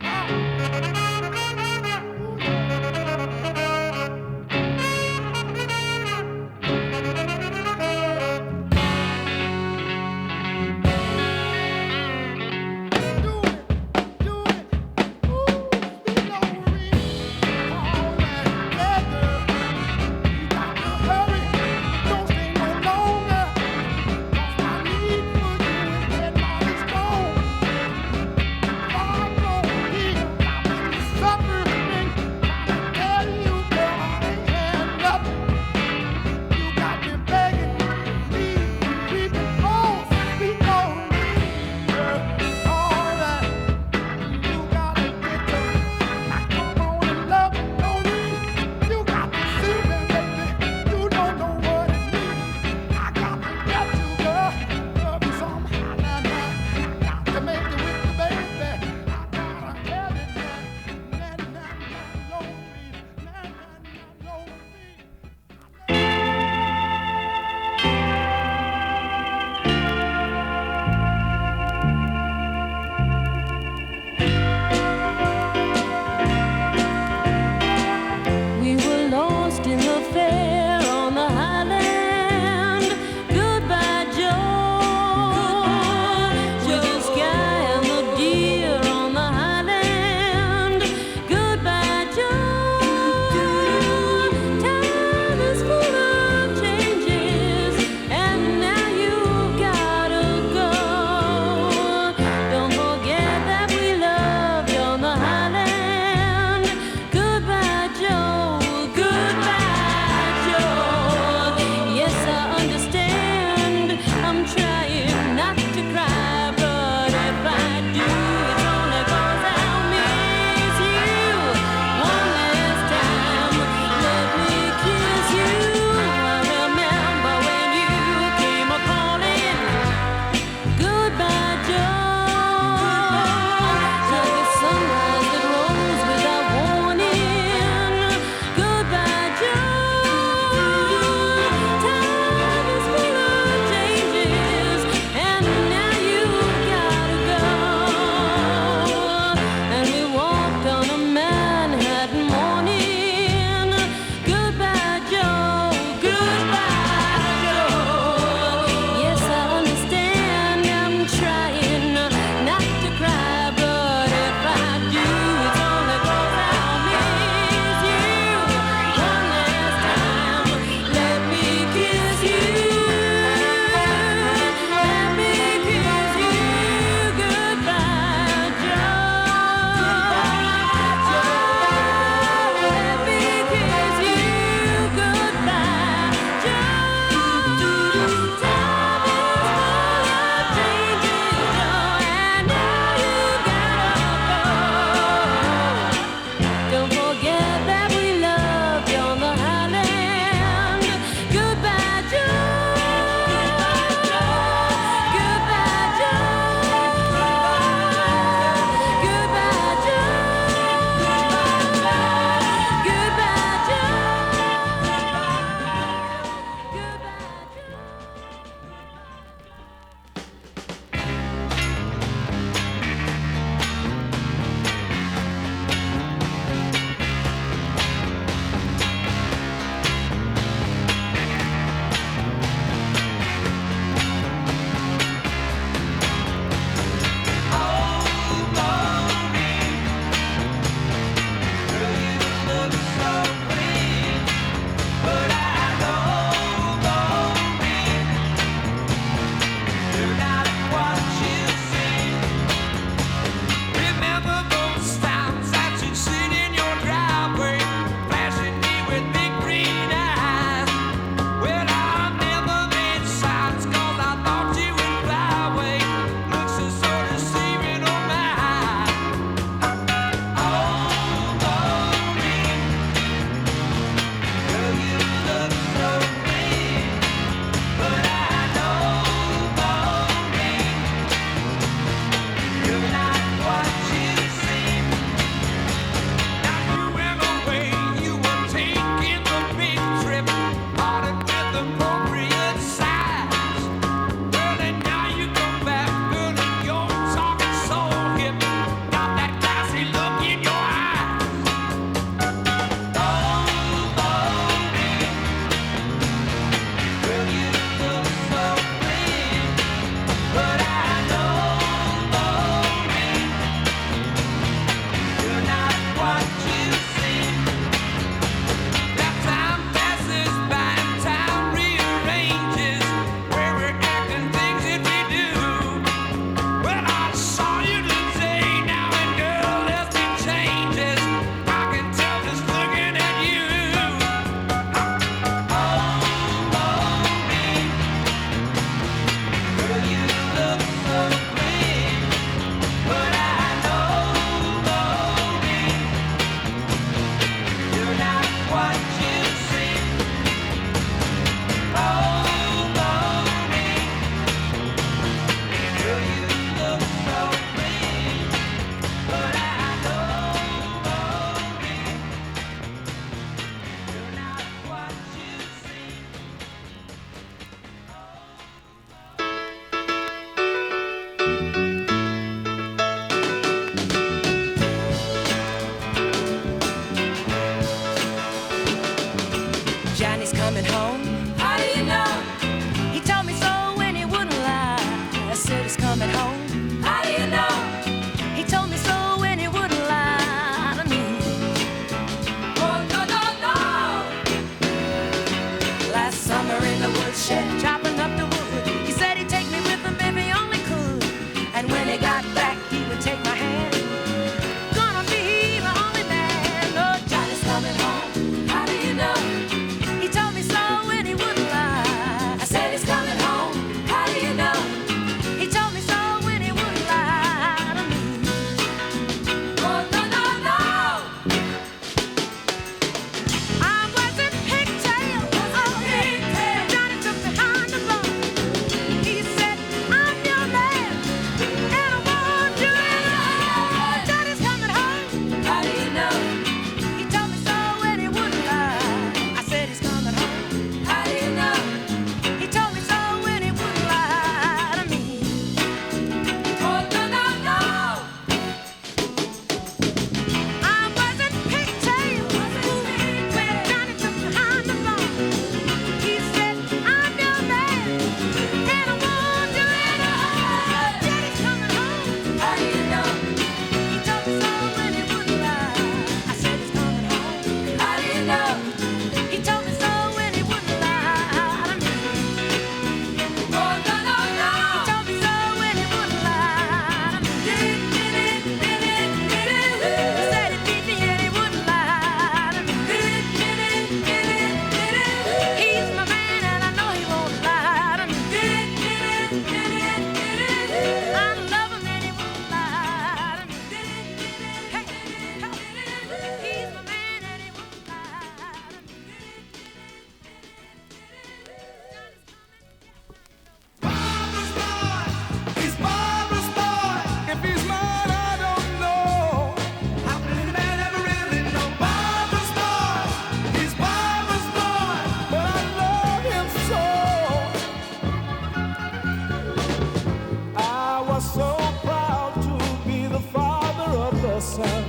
your son.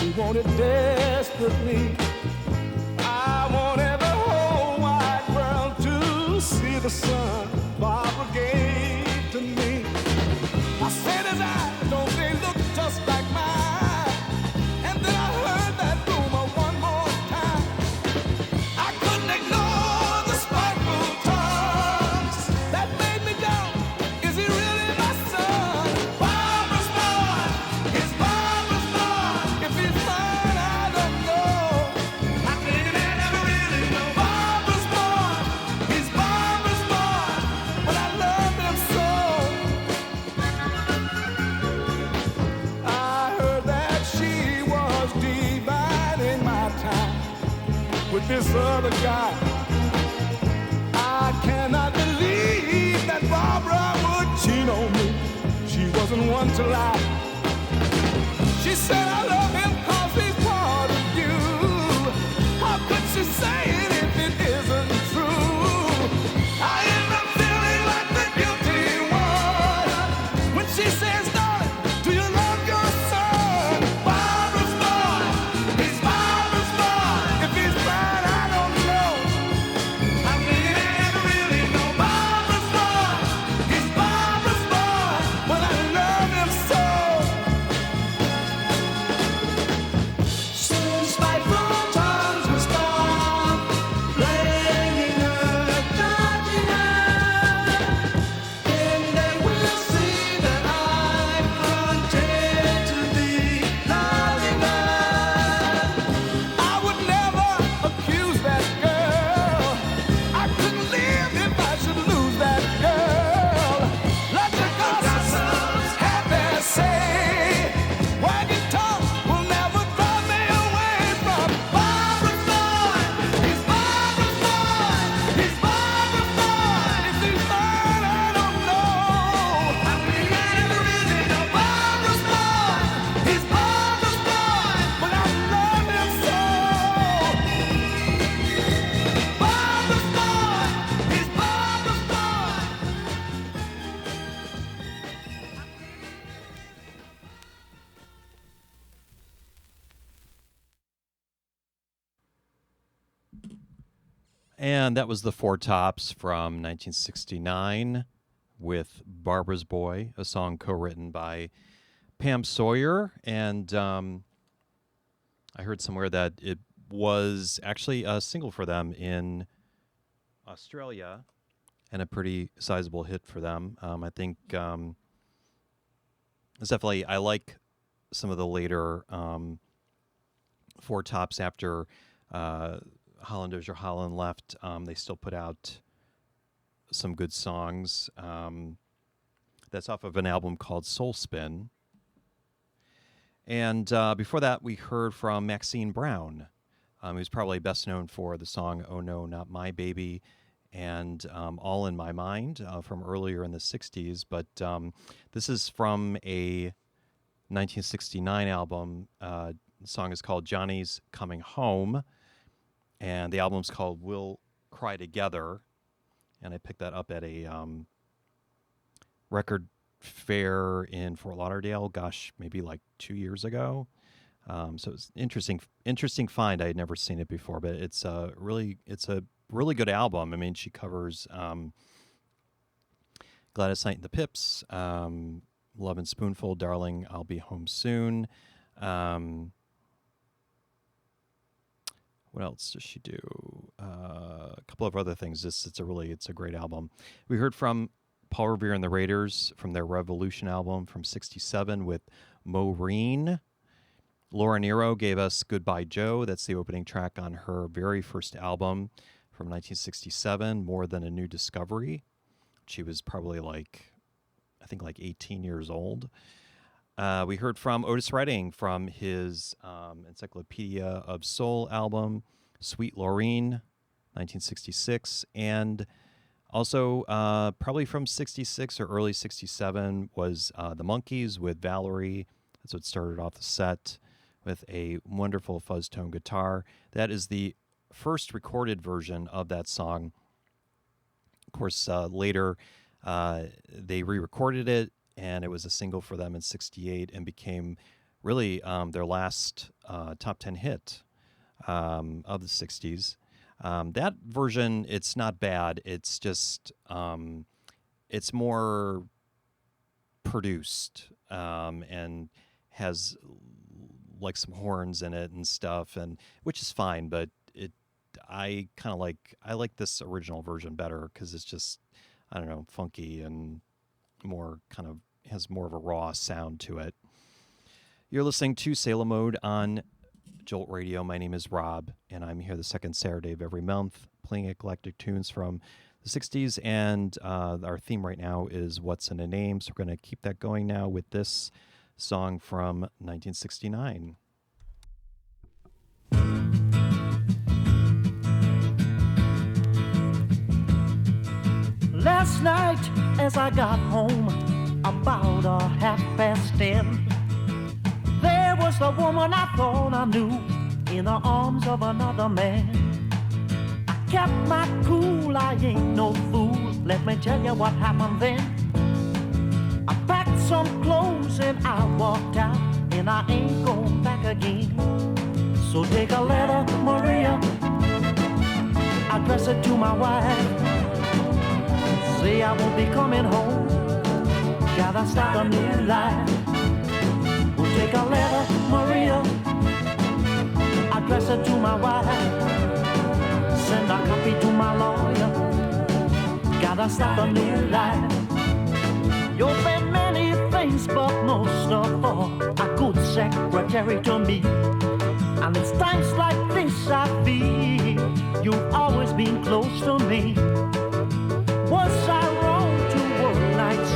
We want it desperately. I want every whole wide world to see the sun Barbara gave to me. I said his eyes, don't they look just like mine? And then I heard that rumor one more time. I couldn't ignore the spiteful tongues that made me doubt, is he really my son? Barbara's born, he's Barbara's born. If he's mine, I don't know. I think I never really know. Barbara's born, he's Barbara's born. But I love him so. I heard that she was dividing my time with this other guy. I cannot believe that Barbara would cheat on me. She wasn't one to lie. She said I love him 'cause he's part of you. How could she say it if it isn't true? I end up feeling like the guilty one when she says, darling, do you love your son? Barbara's born, he's Barbara's born. If he's mine, I don't know. I mean, I never really know. Barbara's born, he's Barbara's born. But I love him so. Soon spiteful tongues will stop blaming her, judging her. Then they will see that I'm content to be loving her. I would never accuse that girl. I couldn't live if I should lose that girl. Let the gossips have their say. Wagging tongues will never drive me away from Barbara's born. He's Barbara's born. He's Barbara's born. If he's mine, I don't know. I mean, I never really know. Barbara's born. He's Barbara's born. But I love him so. Barbara's born. He's Barbara's born. And that was the Four Tops from 1969 with Barbara's Boy, a song co-written by Pam Sawyer. And I heard somewhere that it was actually a single for them in Australia and a pretty sizable hit for them. I think it's definitely, I like some of the later Four Tops after Holland Dozier Holland left. They still put out some good songs. That's off of an album called Soul Spin. And before that, we heard from Maxine Brown, who's probably best known for the song Oh No, Not My Baby and All in My Mind from earlier in the 60s. But this is from a 1969 album. The song is called Johnny's Coming Home. And the album's called We'll Cry Together. And I picked that up at a record fair in Fort Lauderdale, gosh, maybe like 2 years ago. So it's interesting find. I had never seen it before, but it's a really good album. I mean, she covers Gladys Knight and the Pips, Love and Spoonful, Darling, I'll Be Home Soon. What else does she do? A couple of other things. It's a great album. We heard from Paul Revere and the Raiders from their Revolution album from '67 with Maureen. Laura Nero gave us Goodbye Joe. That's the opening track on her very first album from 1967, More Than a New Discovery. She was probably like 18 years old. We heard from Otis Redding from his Encyclopedia of Soul album, Sweet Laureen, 1966. And also probably from 66 or early 67 was The Monkees with Valerie. That's what started off the set with a wonderful fuzz-tone guitar. That is the first recorded version of that song. Of course, later they re-recorded it, and it was a single for them in '68 and became really their last top 10 hit of the 60s. That version, it's not bad. It's just, it's more produced and has like some horns in it and stuff, and which is fine, but I like this original version better because it's just, I don't know, funky and more kind of has more of a raw sound to it. You're listening to Sailor Mode on Jolt Radio. My name is Rob, and I'm here the second Saturday of every month playing eclectic tunes from the 60s, and our theme right now is What's in a Name, so we're going to keep that going now with this song from 1969. Last night as I got home about 10:30, there was the woman I thought I knew in the arms of another man. I kept my cool, I ain't no fool. Let me tell you what happened then. I packed some clothes and I walked out, and I ain't going back again. So take a letter, Maria, address it to my wife. Say I won't be coming home, gotta start a new life. We'll take a letter, Maria, address it to my wife. Send a copy to my lawyer, gotta start a new life. You've been many things, but most of all, a good secretary to me. And it's times like this I feel you've always been close to me. Was I wrong to work nights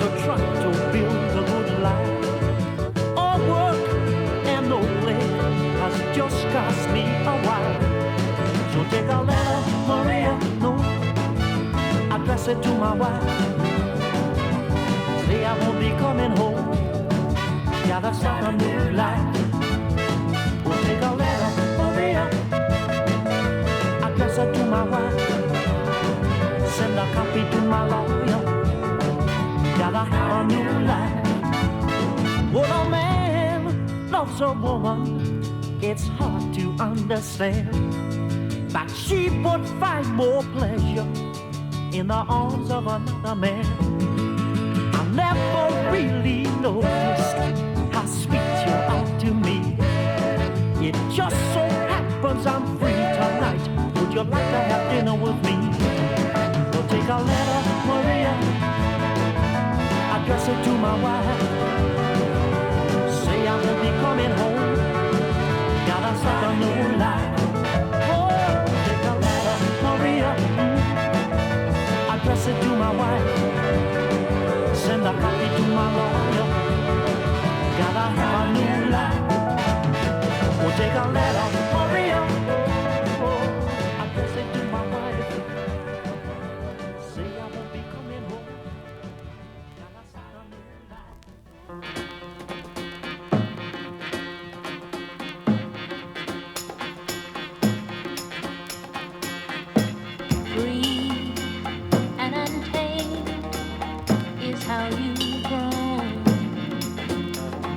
to try to build a good life? All work and no play has just cost me a while. So take a letter, Maria, no, address it to my wife. Say I won't be coming home, gotta start a new life. We'll take a letter, Maria, address it to my wife. Send a copy to my lawyer, gotta have a new life. When a man loves a woman, it's hard to understand that she would find more pleasure in the arms of another man. I never really noticed how sweet you are to me. It just so happens I'm free tonight. Would you like to have dinner with me? Take a letter, Maria, address it to my wife. Say I will be coming home, gotta start a new life. Oh, take a letter, Maria, address it to my wife. Send a copy to my lawyer, gotta have a new life. Oh, take a letter, Maria, oh, address it to my wife.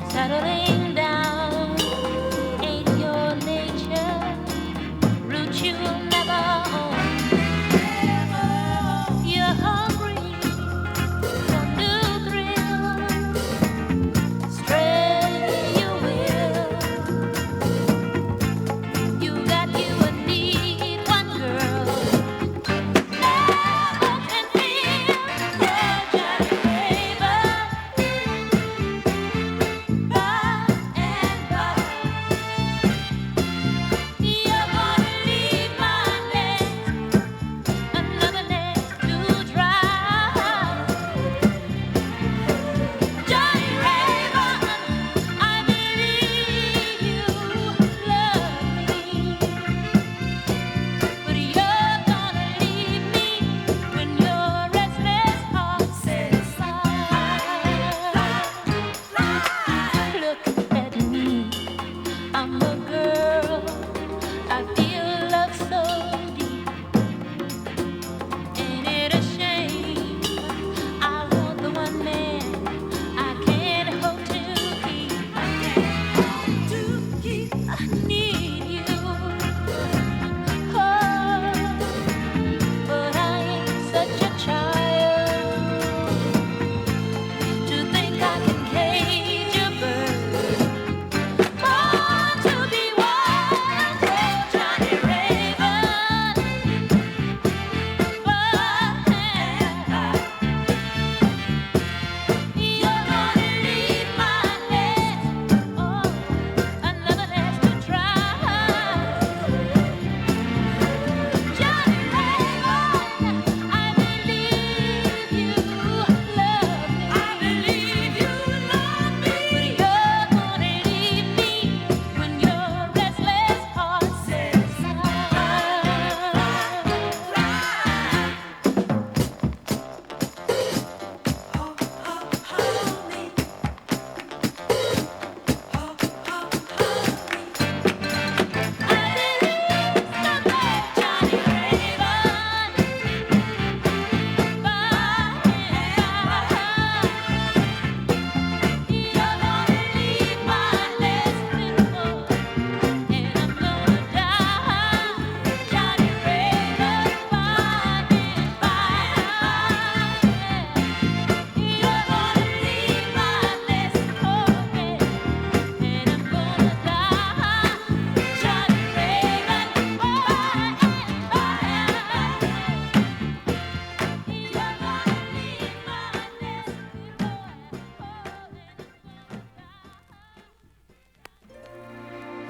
Settling down ain't your nature, roots you'll never own. You're hungry for new thrills, stray you will. You got you a need one girl. Never can feel your just favor. Bye.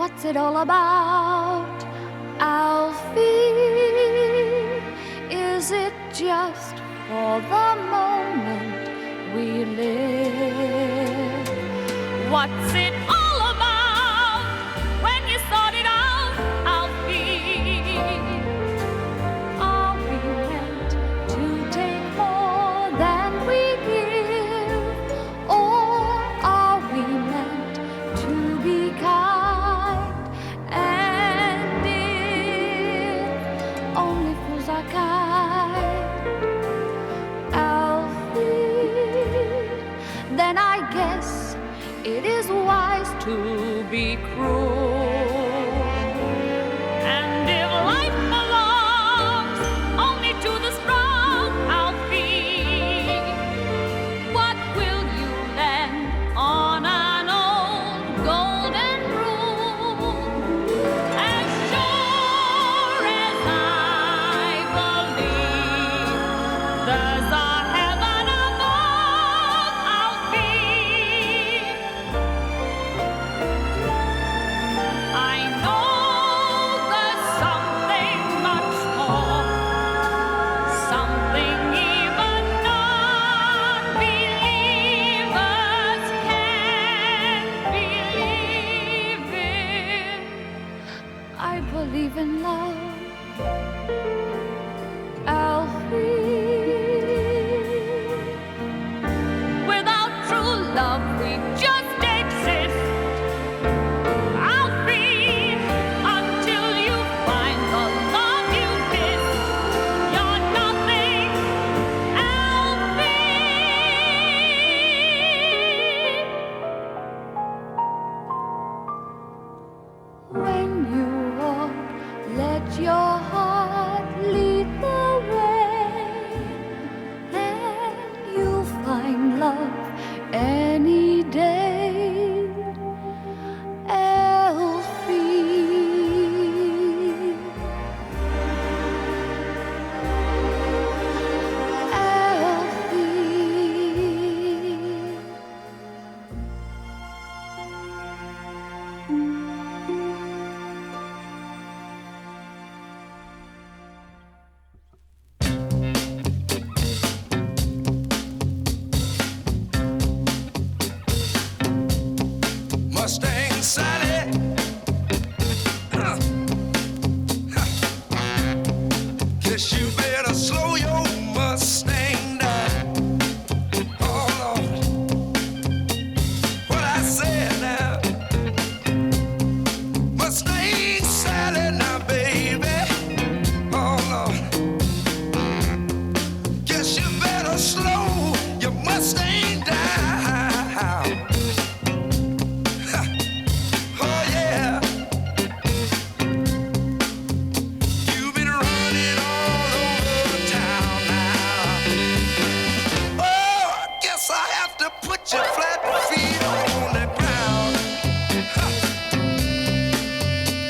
What's it all about, Alfie? Is it just for the moment we live? What's it all about when you sort it out, Alfie? Are we meant to take more than we give? Or are we meant to be kind? And if only fools are kind, Alfie, then I guess it is wise to be cruel. And if life belongs only to the strong, Alfie, what will you lend on an old golden rule? As sure as I believe there's a heaven above, Alfie, I know there's something much more, something even non-believers can't believe in. I believe in love, Alfie. Without true love, we just exist. Alfie, until you find the love you miss, you're nothing, Alfie. When you walk, let your heart lead the way, and you'll find love any day, Alfie. Alfie. Mustang Sally. Guess you better slow your Mustang down. Oh Lord, what I said now. Mustang Sally now, baby. Oh Lord, guess you better slow your Mustang down. Oh yeah, you've been running all over town now. Oh, I guess I have to put your flat feet on the ground.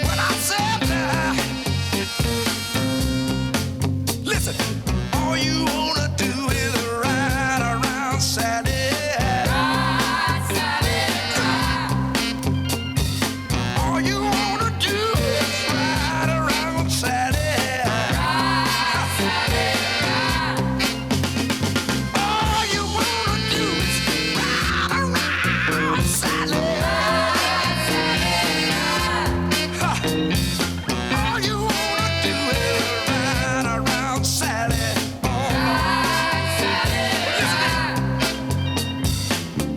What I said now. Listen, all you wanna do is ride around Saturday. All you wanna do is ride around Saturday. All you wanna do is ride around Saturday. All you wanna do is ride around Saturday.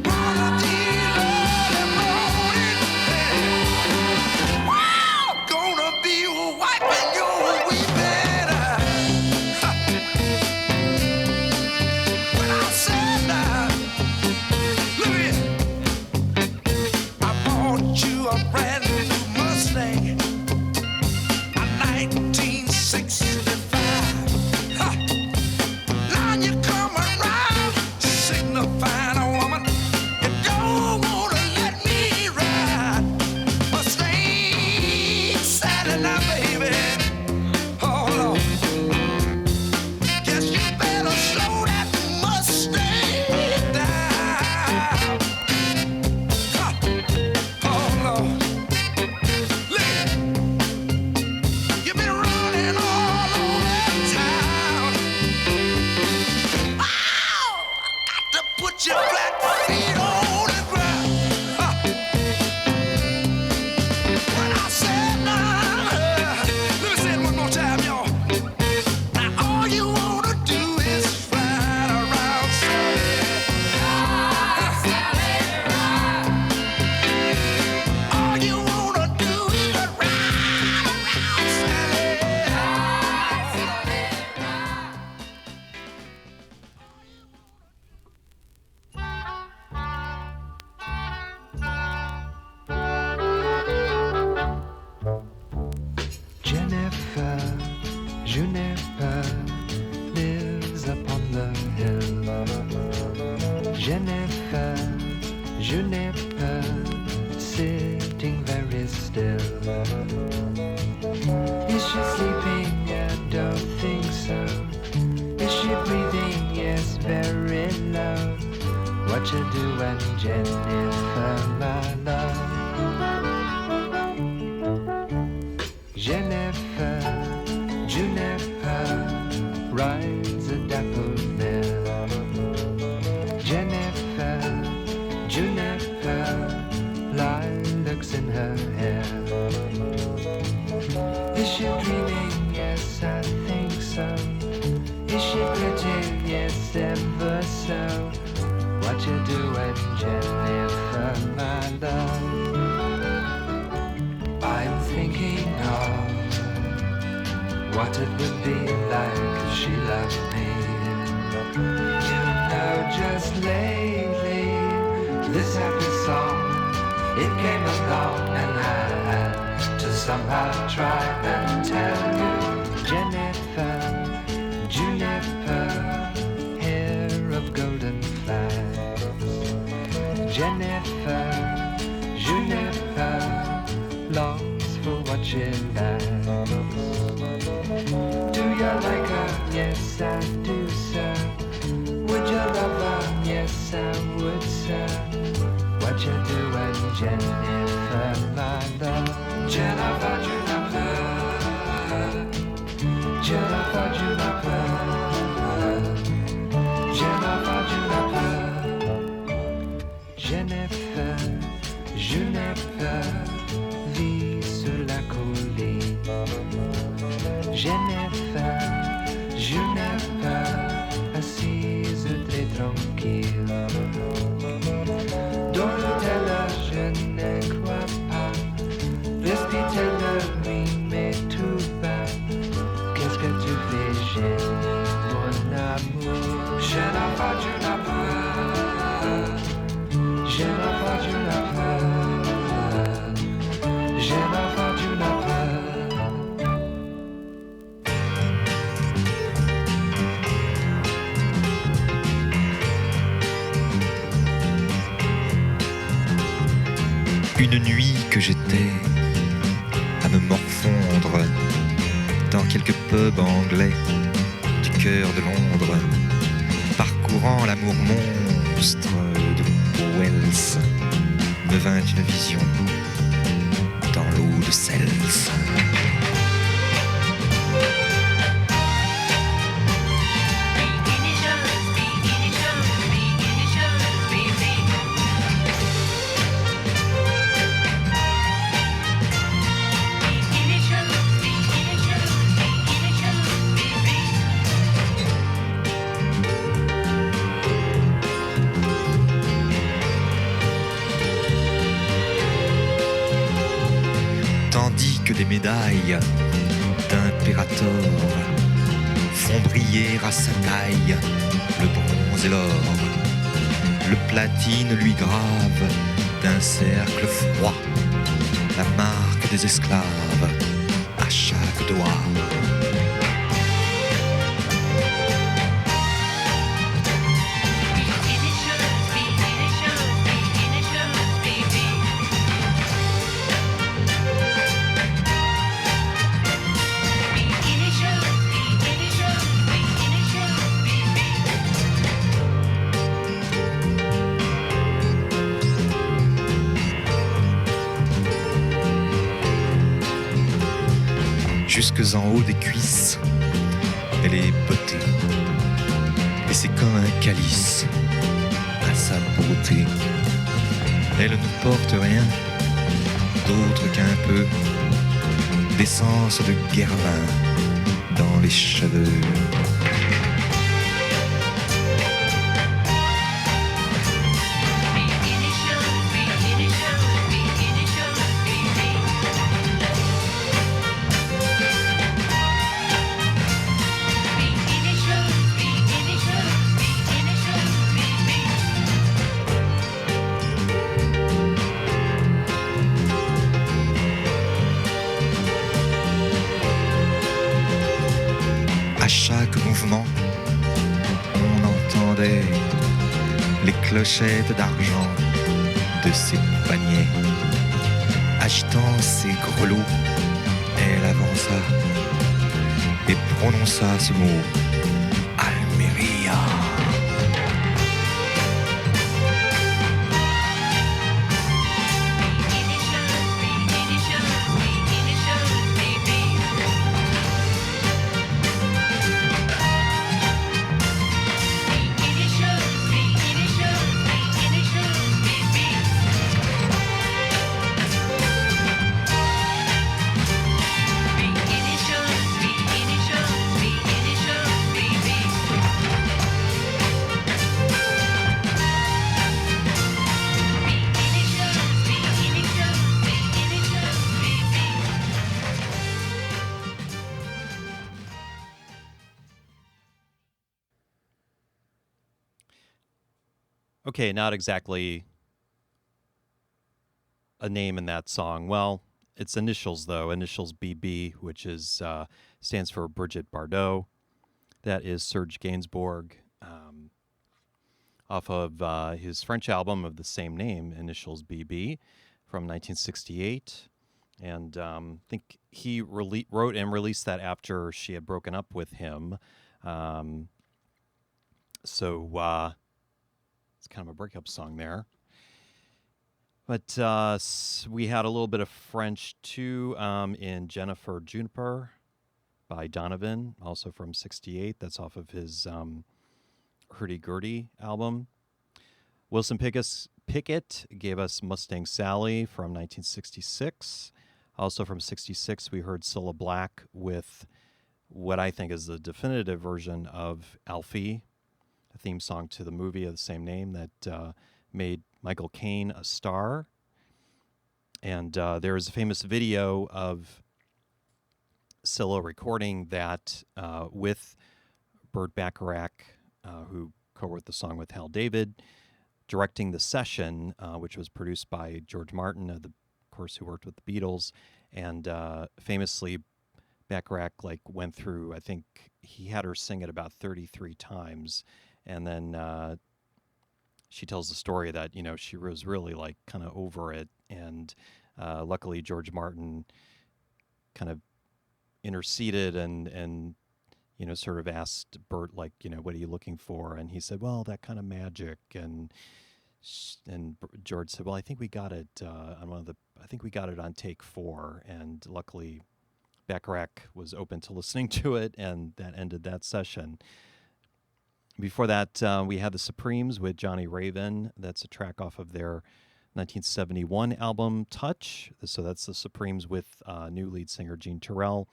One of these early mornings, wow, gonna be wiping your weeping eye. When I said that, look at it. I bought you a brand new Mustang, a 1965. Now you come around signifying a woman you don't wanna let me ride. Mustang Sally now, baby. Oh Lord, guess you better slow that Mustang down. Oh Lord, jerks in her hair. Is she dreaming? Yes, I think so. Is she pretty? Yes, ever so. What you doing, Jennifer, my love? I'm thinking of what it would be like if she loved me. You know, just lately, this happy song, it came along and I had to somehow try and tell you. Jennifer, juniper, hair of golden flags. Jennifer, juniper, longs for what she lacks. Do you like her? Yes, I do, sir. Would you love her? Yes, I would, sir. What you doing, Jennifer, my love? Jennifer, juniper, Jennifer, juniper, Jennifer, juniper, Jennifer, juniper, vit sur la colline. Jennifer, juniper, assise très tranquille. Dans l'hôtel, je ne crois pas. Respire-le, lui, mais tout bas. Qu'est-ce que tu fais, Jenny, mon amour? Jennifer, juniper, Jennifer, juniper, Jennifer, juniper. Une nuit que j'étais à me morfondre dans quelques pubs anglais du cœur de Londres, parcourant l'amour monstre de Wells, me vint une vision dans l'eau de Cels. Des médailles d'impérator font briller à sa taille le bronze et l'or. Le platine lui grave d'un cercle froid la marque des esclaves à chaque doigt. Jusque en haut des cuisses, elle est beauté, et c'est comme un calice à sa beauté. Elle ne porte rien d'autre qu'un peu d'essence de guervin dans les cheveux. À chaque mouvement, on entendait les clochettes d'argent de ses poignets. Agitant ses grelots, elle avança et prononça ce mot, Almeria. Okay, not exactly a name in that song. Well, it's initials though. Initials BB, which is stands for Brigitte Bardot. That is Serge Gainsbourg, off of his French album of the same name, Initials BB, from 1968. And I think he wrote and released that after she had broken up with him. So it's kind of a breakup song there. But we had a little bit of French too in Jennifer Juniper by Donovan, also from 68. That's off of his Hurdy-Gurdy album. Wilson Pickett gave us Mustang Sally from 1966. Also from 66, we heard Cilla Black with what I think is the definitive version of Alfie, a theme song to the movie of the same name that made Michael Caine a star. And there is a famous video of Cilla recording that with Burt Bacharach, who co-wrote the song with Hal David, directing the session, which was produced by George Martin, of course, who worked with the Beatles. And famously, Bacharach went through, I think he had her sing it about 33 times. And then she tells the story that, she was really kind of over it. And luckily George Martin kind of interceded and sort of asked Bert, what are you looking for? And he said, well, that kind of magic. And George said, well, I think we got it I think we got it on take 4. And luckily Bacharach was open to listening to it, and that ended that session. Before that, we had the Supremes with Johnny Raven. That's a track off of their 1971 album, Touch. So that's the Supremes with new lead singer Gene Terrell.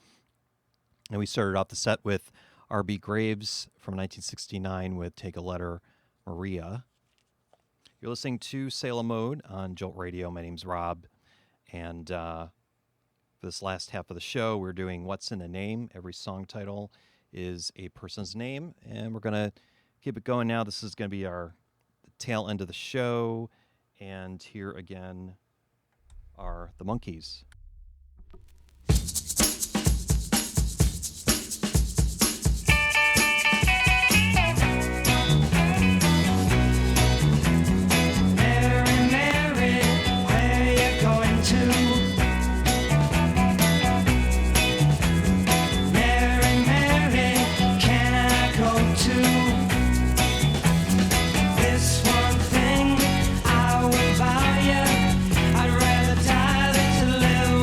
And we started off the set with R.B. Graves from 1969 with Take a Letter, Maria. You're listening to Salem Mode on Jolt Radio. My name's Rob. And for this last half of the show, we're doing What's in a Name. Every song title is a person's name. And we're going to keep it going now. This is going to be our tail end of the show. And here again are the Monkees. Mary, Mary, where you going to? Mary, Mary, can I go to? This one thing I will buy you. I'd rather die than to live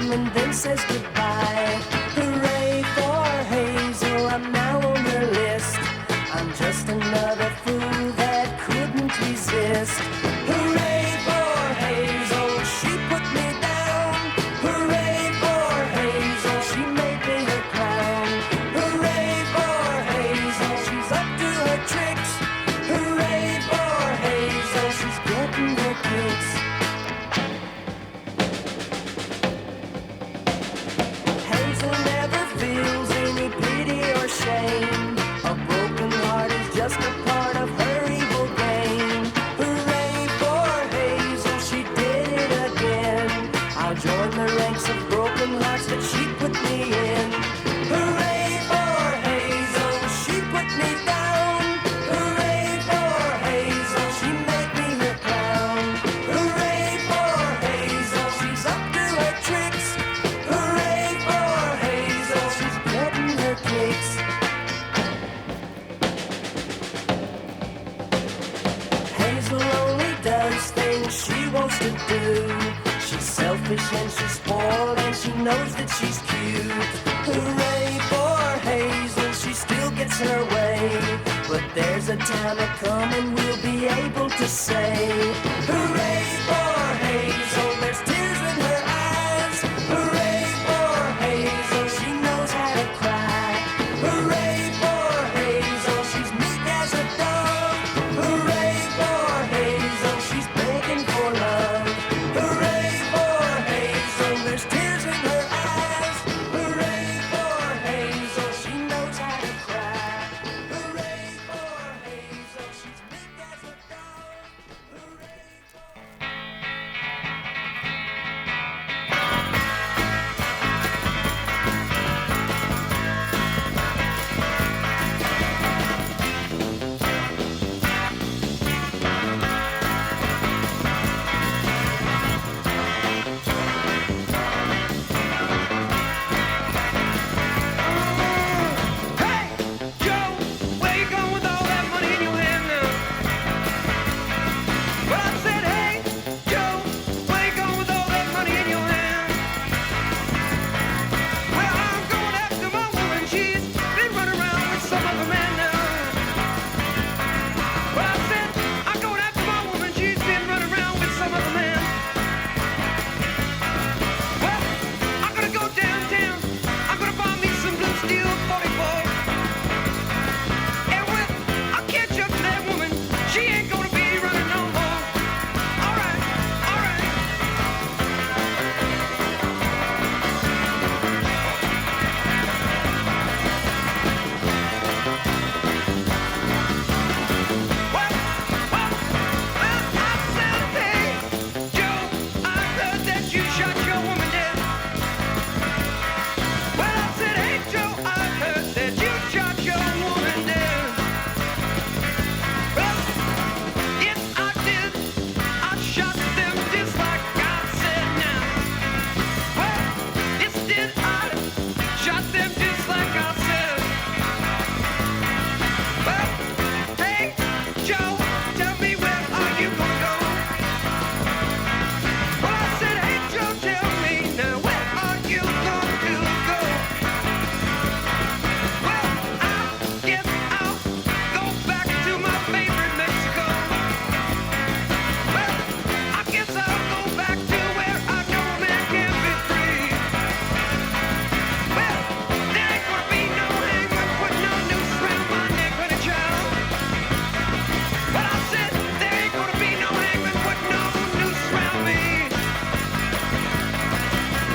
him and then says goodbye. Hooray for Hazel, I'm now on your list. I'm just another fool that couldn't resist. Hooray for Hazel, she put me down. Hooray for Hazel, she made me her crown. Hooray for Hazel, she's up to her tricks. Hooray for Hazel, she's getting her kicks. Hazel never feels any pity or shame. A broken heart is just a part of her evil game. Hooray for Hazel, she did it again. I'll join the ranks of broken hearts that she put me in. Hooray for Hazel, she put me down. Hooray for Hazel, she made me her crown. Hooray for Hazel, she's up to her tricks. Hooray for Hazel, she's getting her kicks. Hazel only does things she wants to do. She's selfish and she's spoiled and she knows that she's cute. Hooray for Hazel, she still gets her way. But there's a time to come and we'll be able to say, hooray for Hazel, there's tears in her eyes. Hooray for Hazel, she knows how to cry. Hooray for Hazel, she's meek as a dog. Hooray for Hazel, she's begging for love. Hooray for Hazel, there's tears in her eyes. Hooray for Hazel, she knows how to cry. Hooray for Hazel, she's meek as a dog. Hooray for Hey, Joe, where you going with all that money in your hand now? Well, I said, hey, Joe, where you going with all that money in your hand? Well, I'm going after my woman. She's been running around with some other man now. Well, I said, I'm going after my woman. She's been running around with some other man. Well, I'm gonna go downtown. I'm gonna buy me some blue steel 44. And when I catch up to that woman, she ain't gonna be running no more. All right, all right. I said, hey, Joe, I heard that you shot your woman dead. Well, I said, hey, Joe, I heard that you shot your woman dead. Well, yes, I did. I shot them just like I said now. Well, yes, did I shot them just like I said. Well, hey, Joe, tell me where are you gonna go? Well, I said, hey, Joe, tell me now, where are you going to go? Well, I guess I'll go back to my favorite Mexico. Well, I guess I'll go back to where I know man can be free. Well, there ain't gonna be no hangman putting no noose around my neck, honey child. Well, I said, there ain't gonna be no hangman putting no noose around me.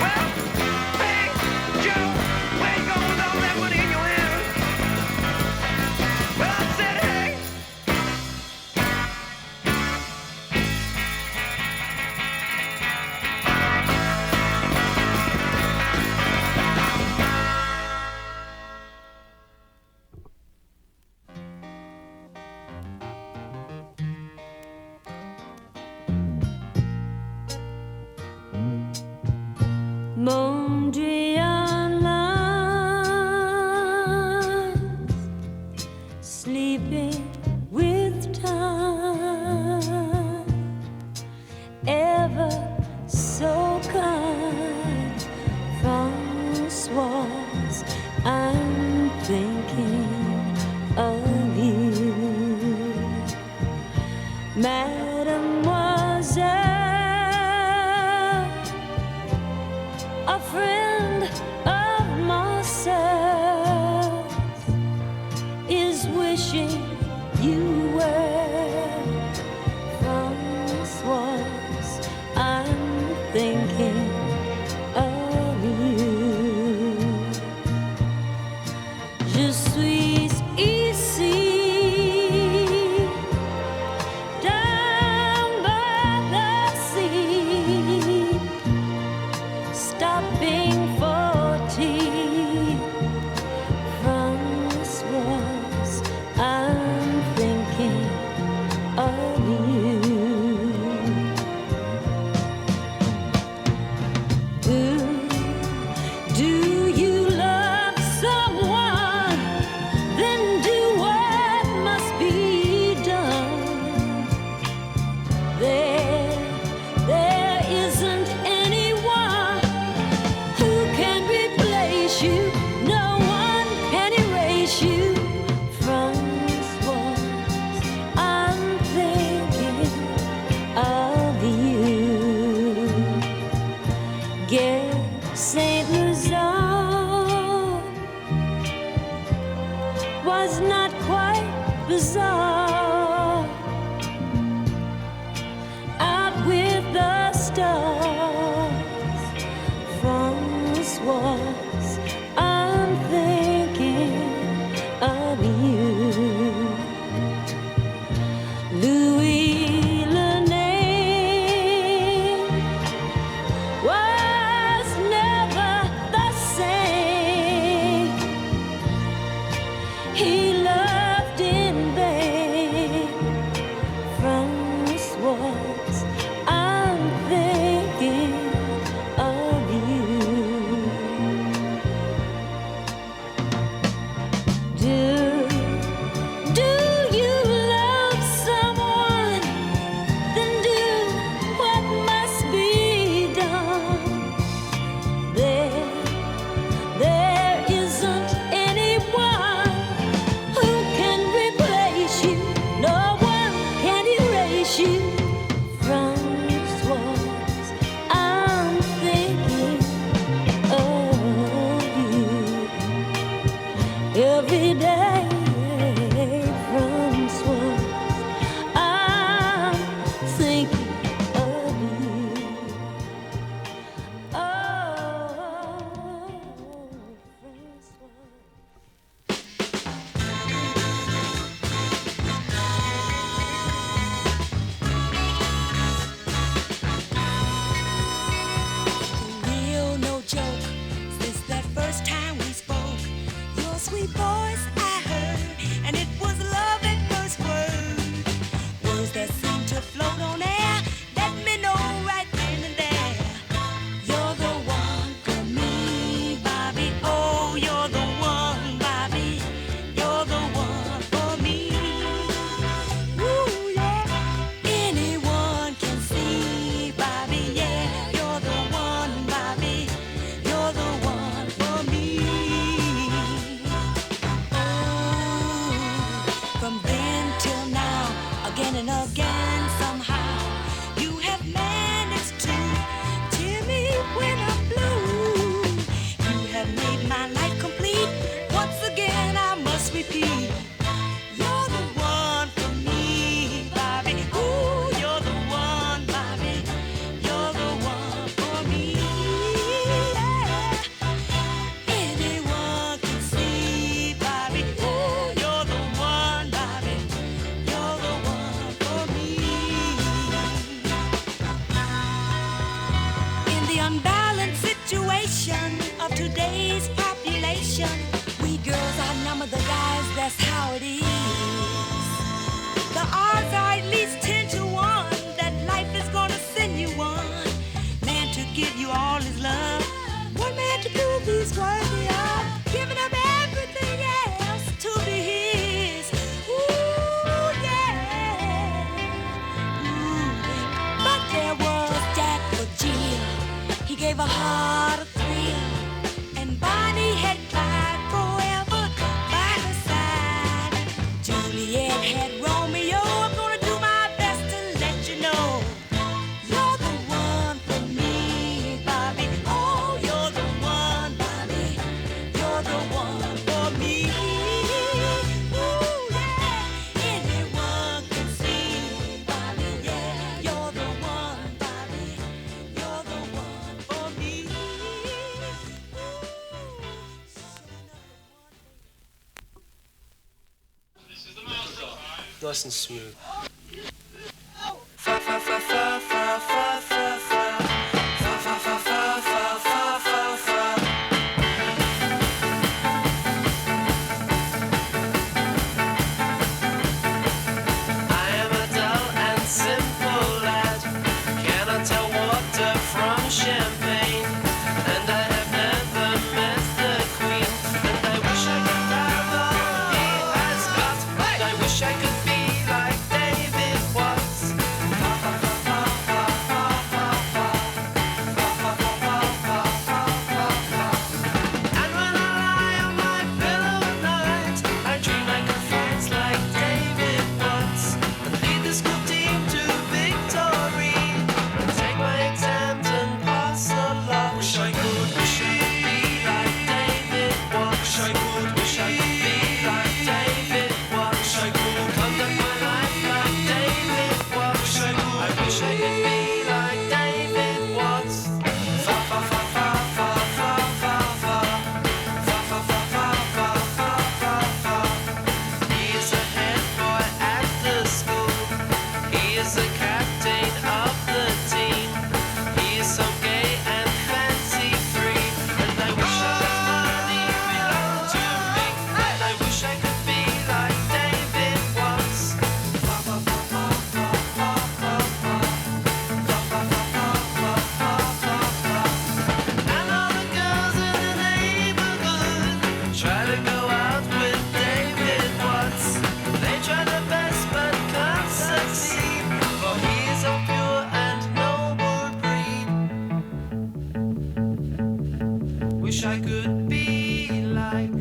Well, hey, Joe, where you going with all that money in your hand? Well, I said, hey. Mondrian lines, sleeping with time, ever so kind. end of myself is wishing you were from this was I'm thinking of you. Je suis ici down by the sea, stopping for tea. From this was I'm thinking of you. Do you love someone? Then do what must be done. There isn't anyone who can replace you. No one can erase you. From this was I'm thinking of you. Get Saint Luzon was not quite bizarre. Out with the stars. From this was I'm thinking of you. Louis Lene was never the same. He loved in vain. From this was I'm thinking of you. Do you love someone? Then do what must be done. There isn't anyone who can replace you. No one can erase you. From this was I'm thinking of you. Every day from this was I'm thinking of you. Oh, from this was. Real no joke. Since that first time we spoke, your sweet voice I heard, and it was love at first word. Words that seem to float on air. Let me know right then and there. You're the one for me, Bobby. Oh, you're the one, Bobby. You're the one for me. Ooh, yeah. Anyone can see, Bobby. Yeah, you're the one, Bobby. You're the one for me. Oh, from then till now, again and again, somehow you have managed to cheer me when I'm blue. You have made my life complete. Once again, I must repeat. You're the one for me, Bobby. Ooh, you're the one, Bobby. You're the one for me. Yeah. Anyone can see, Bobby. Ooh, you're the one, Bobby. You're the one for me. In the unbalanced situation of today's population, we girls outnumber the guys, that's how it is. The odds are at least 10 to 1 that life is gonna send you one man to give you all his love, one man to prove he's worthy of giving up everything else to be his. Ooh, yeah. Ooh. But there was Jack for Jill. He gave her heart a thrill, and Bonnie had cried forever by her side. Juliet had Romeo. I'm gonna do my best to let you know. You're the one for me, Bobby. Oh, you're the one, nice and smooth. Wish I could be like,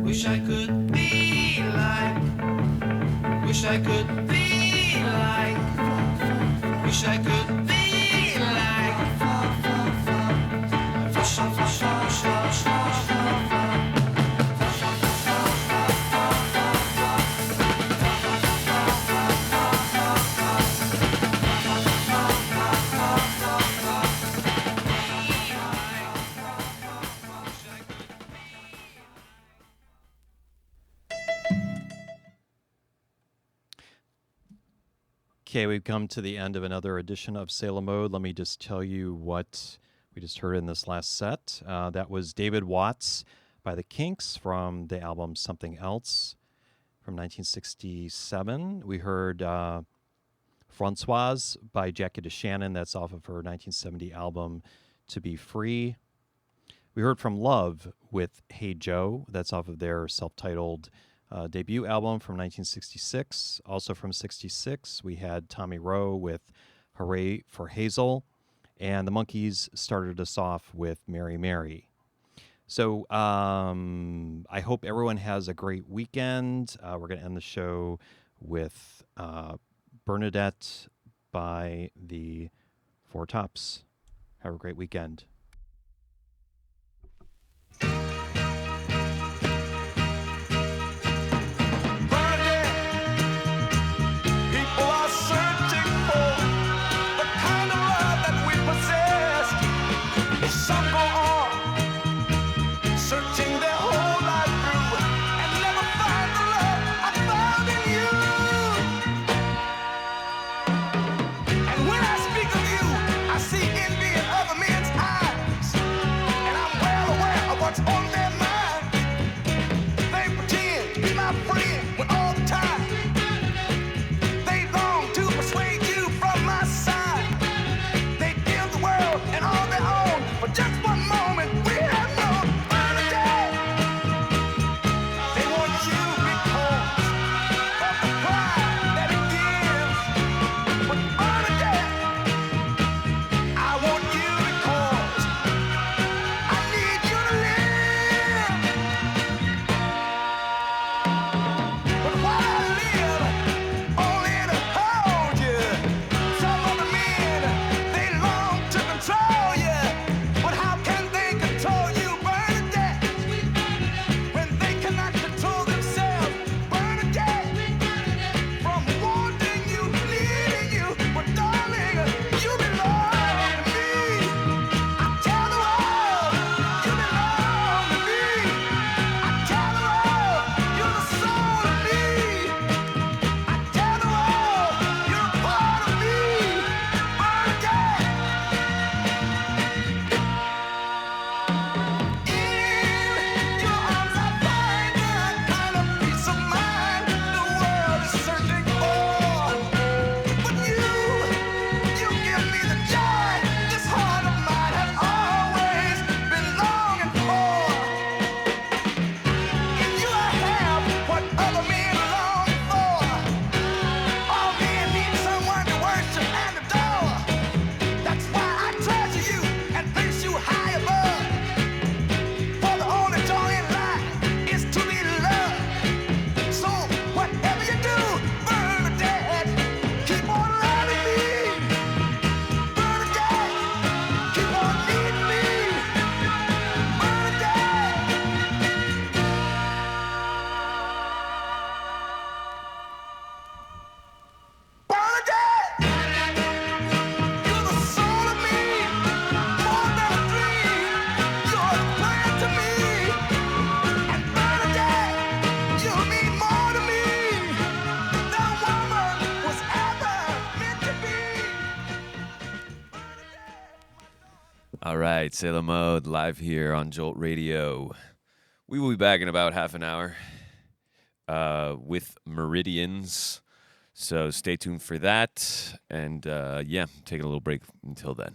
wish I could be like, wish I could be like, wish I could be like, wish I, wish I, wish I, wish Okay, we've come to the end of another edition of Sailor Mode. Let me just tell you what we just heard in this last set. That was David Watts by the Kinks from the album Something Else from 1967. We heard Francoise by Jackie DeShannon. That's off of her 1970 album To Be Free. We heard from Love with Hey Joe. That's off of their self-titled debut album from 1966. Also from 66, we had Tommy Rowe with Hooray for Hazel. And the Monkees started us off with Mary Mary. So I hope everyone has a great weekend. We're going to end the show with Bernadette by the Four Tops. Have a great weekend. Some go on, searching their whole life through, and never find the love I found in you. And when I speak of you, I see envy in other men's eyes, and I'm well aware of what's on their mind. They pretend to be my friend when all the time they long to persuade you from my side. They give the world and all their own. For just one moment, we have no Bernadette. They want you because of the pride that it gives. But Bernadette, I want you because I need you to live. All right, Sailor Mode live here on Jolt Radio. We will be back in about half an hour with Meridians. So stay tuned for that. And yeah, taking a little break until then.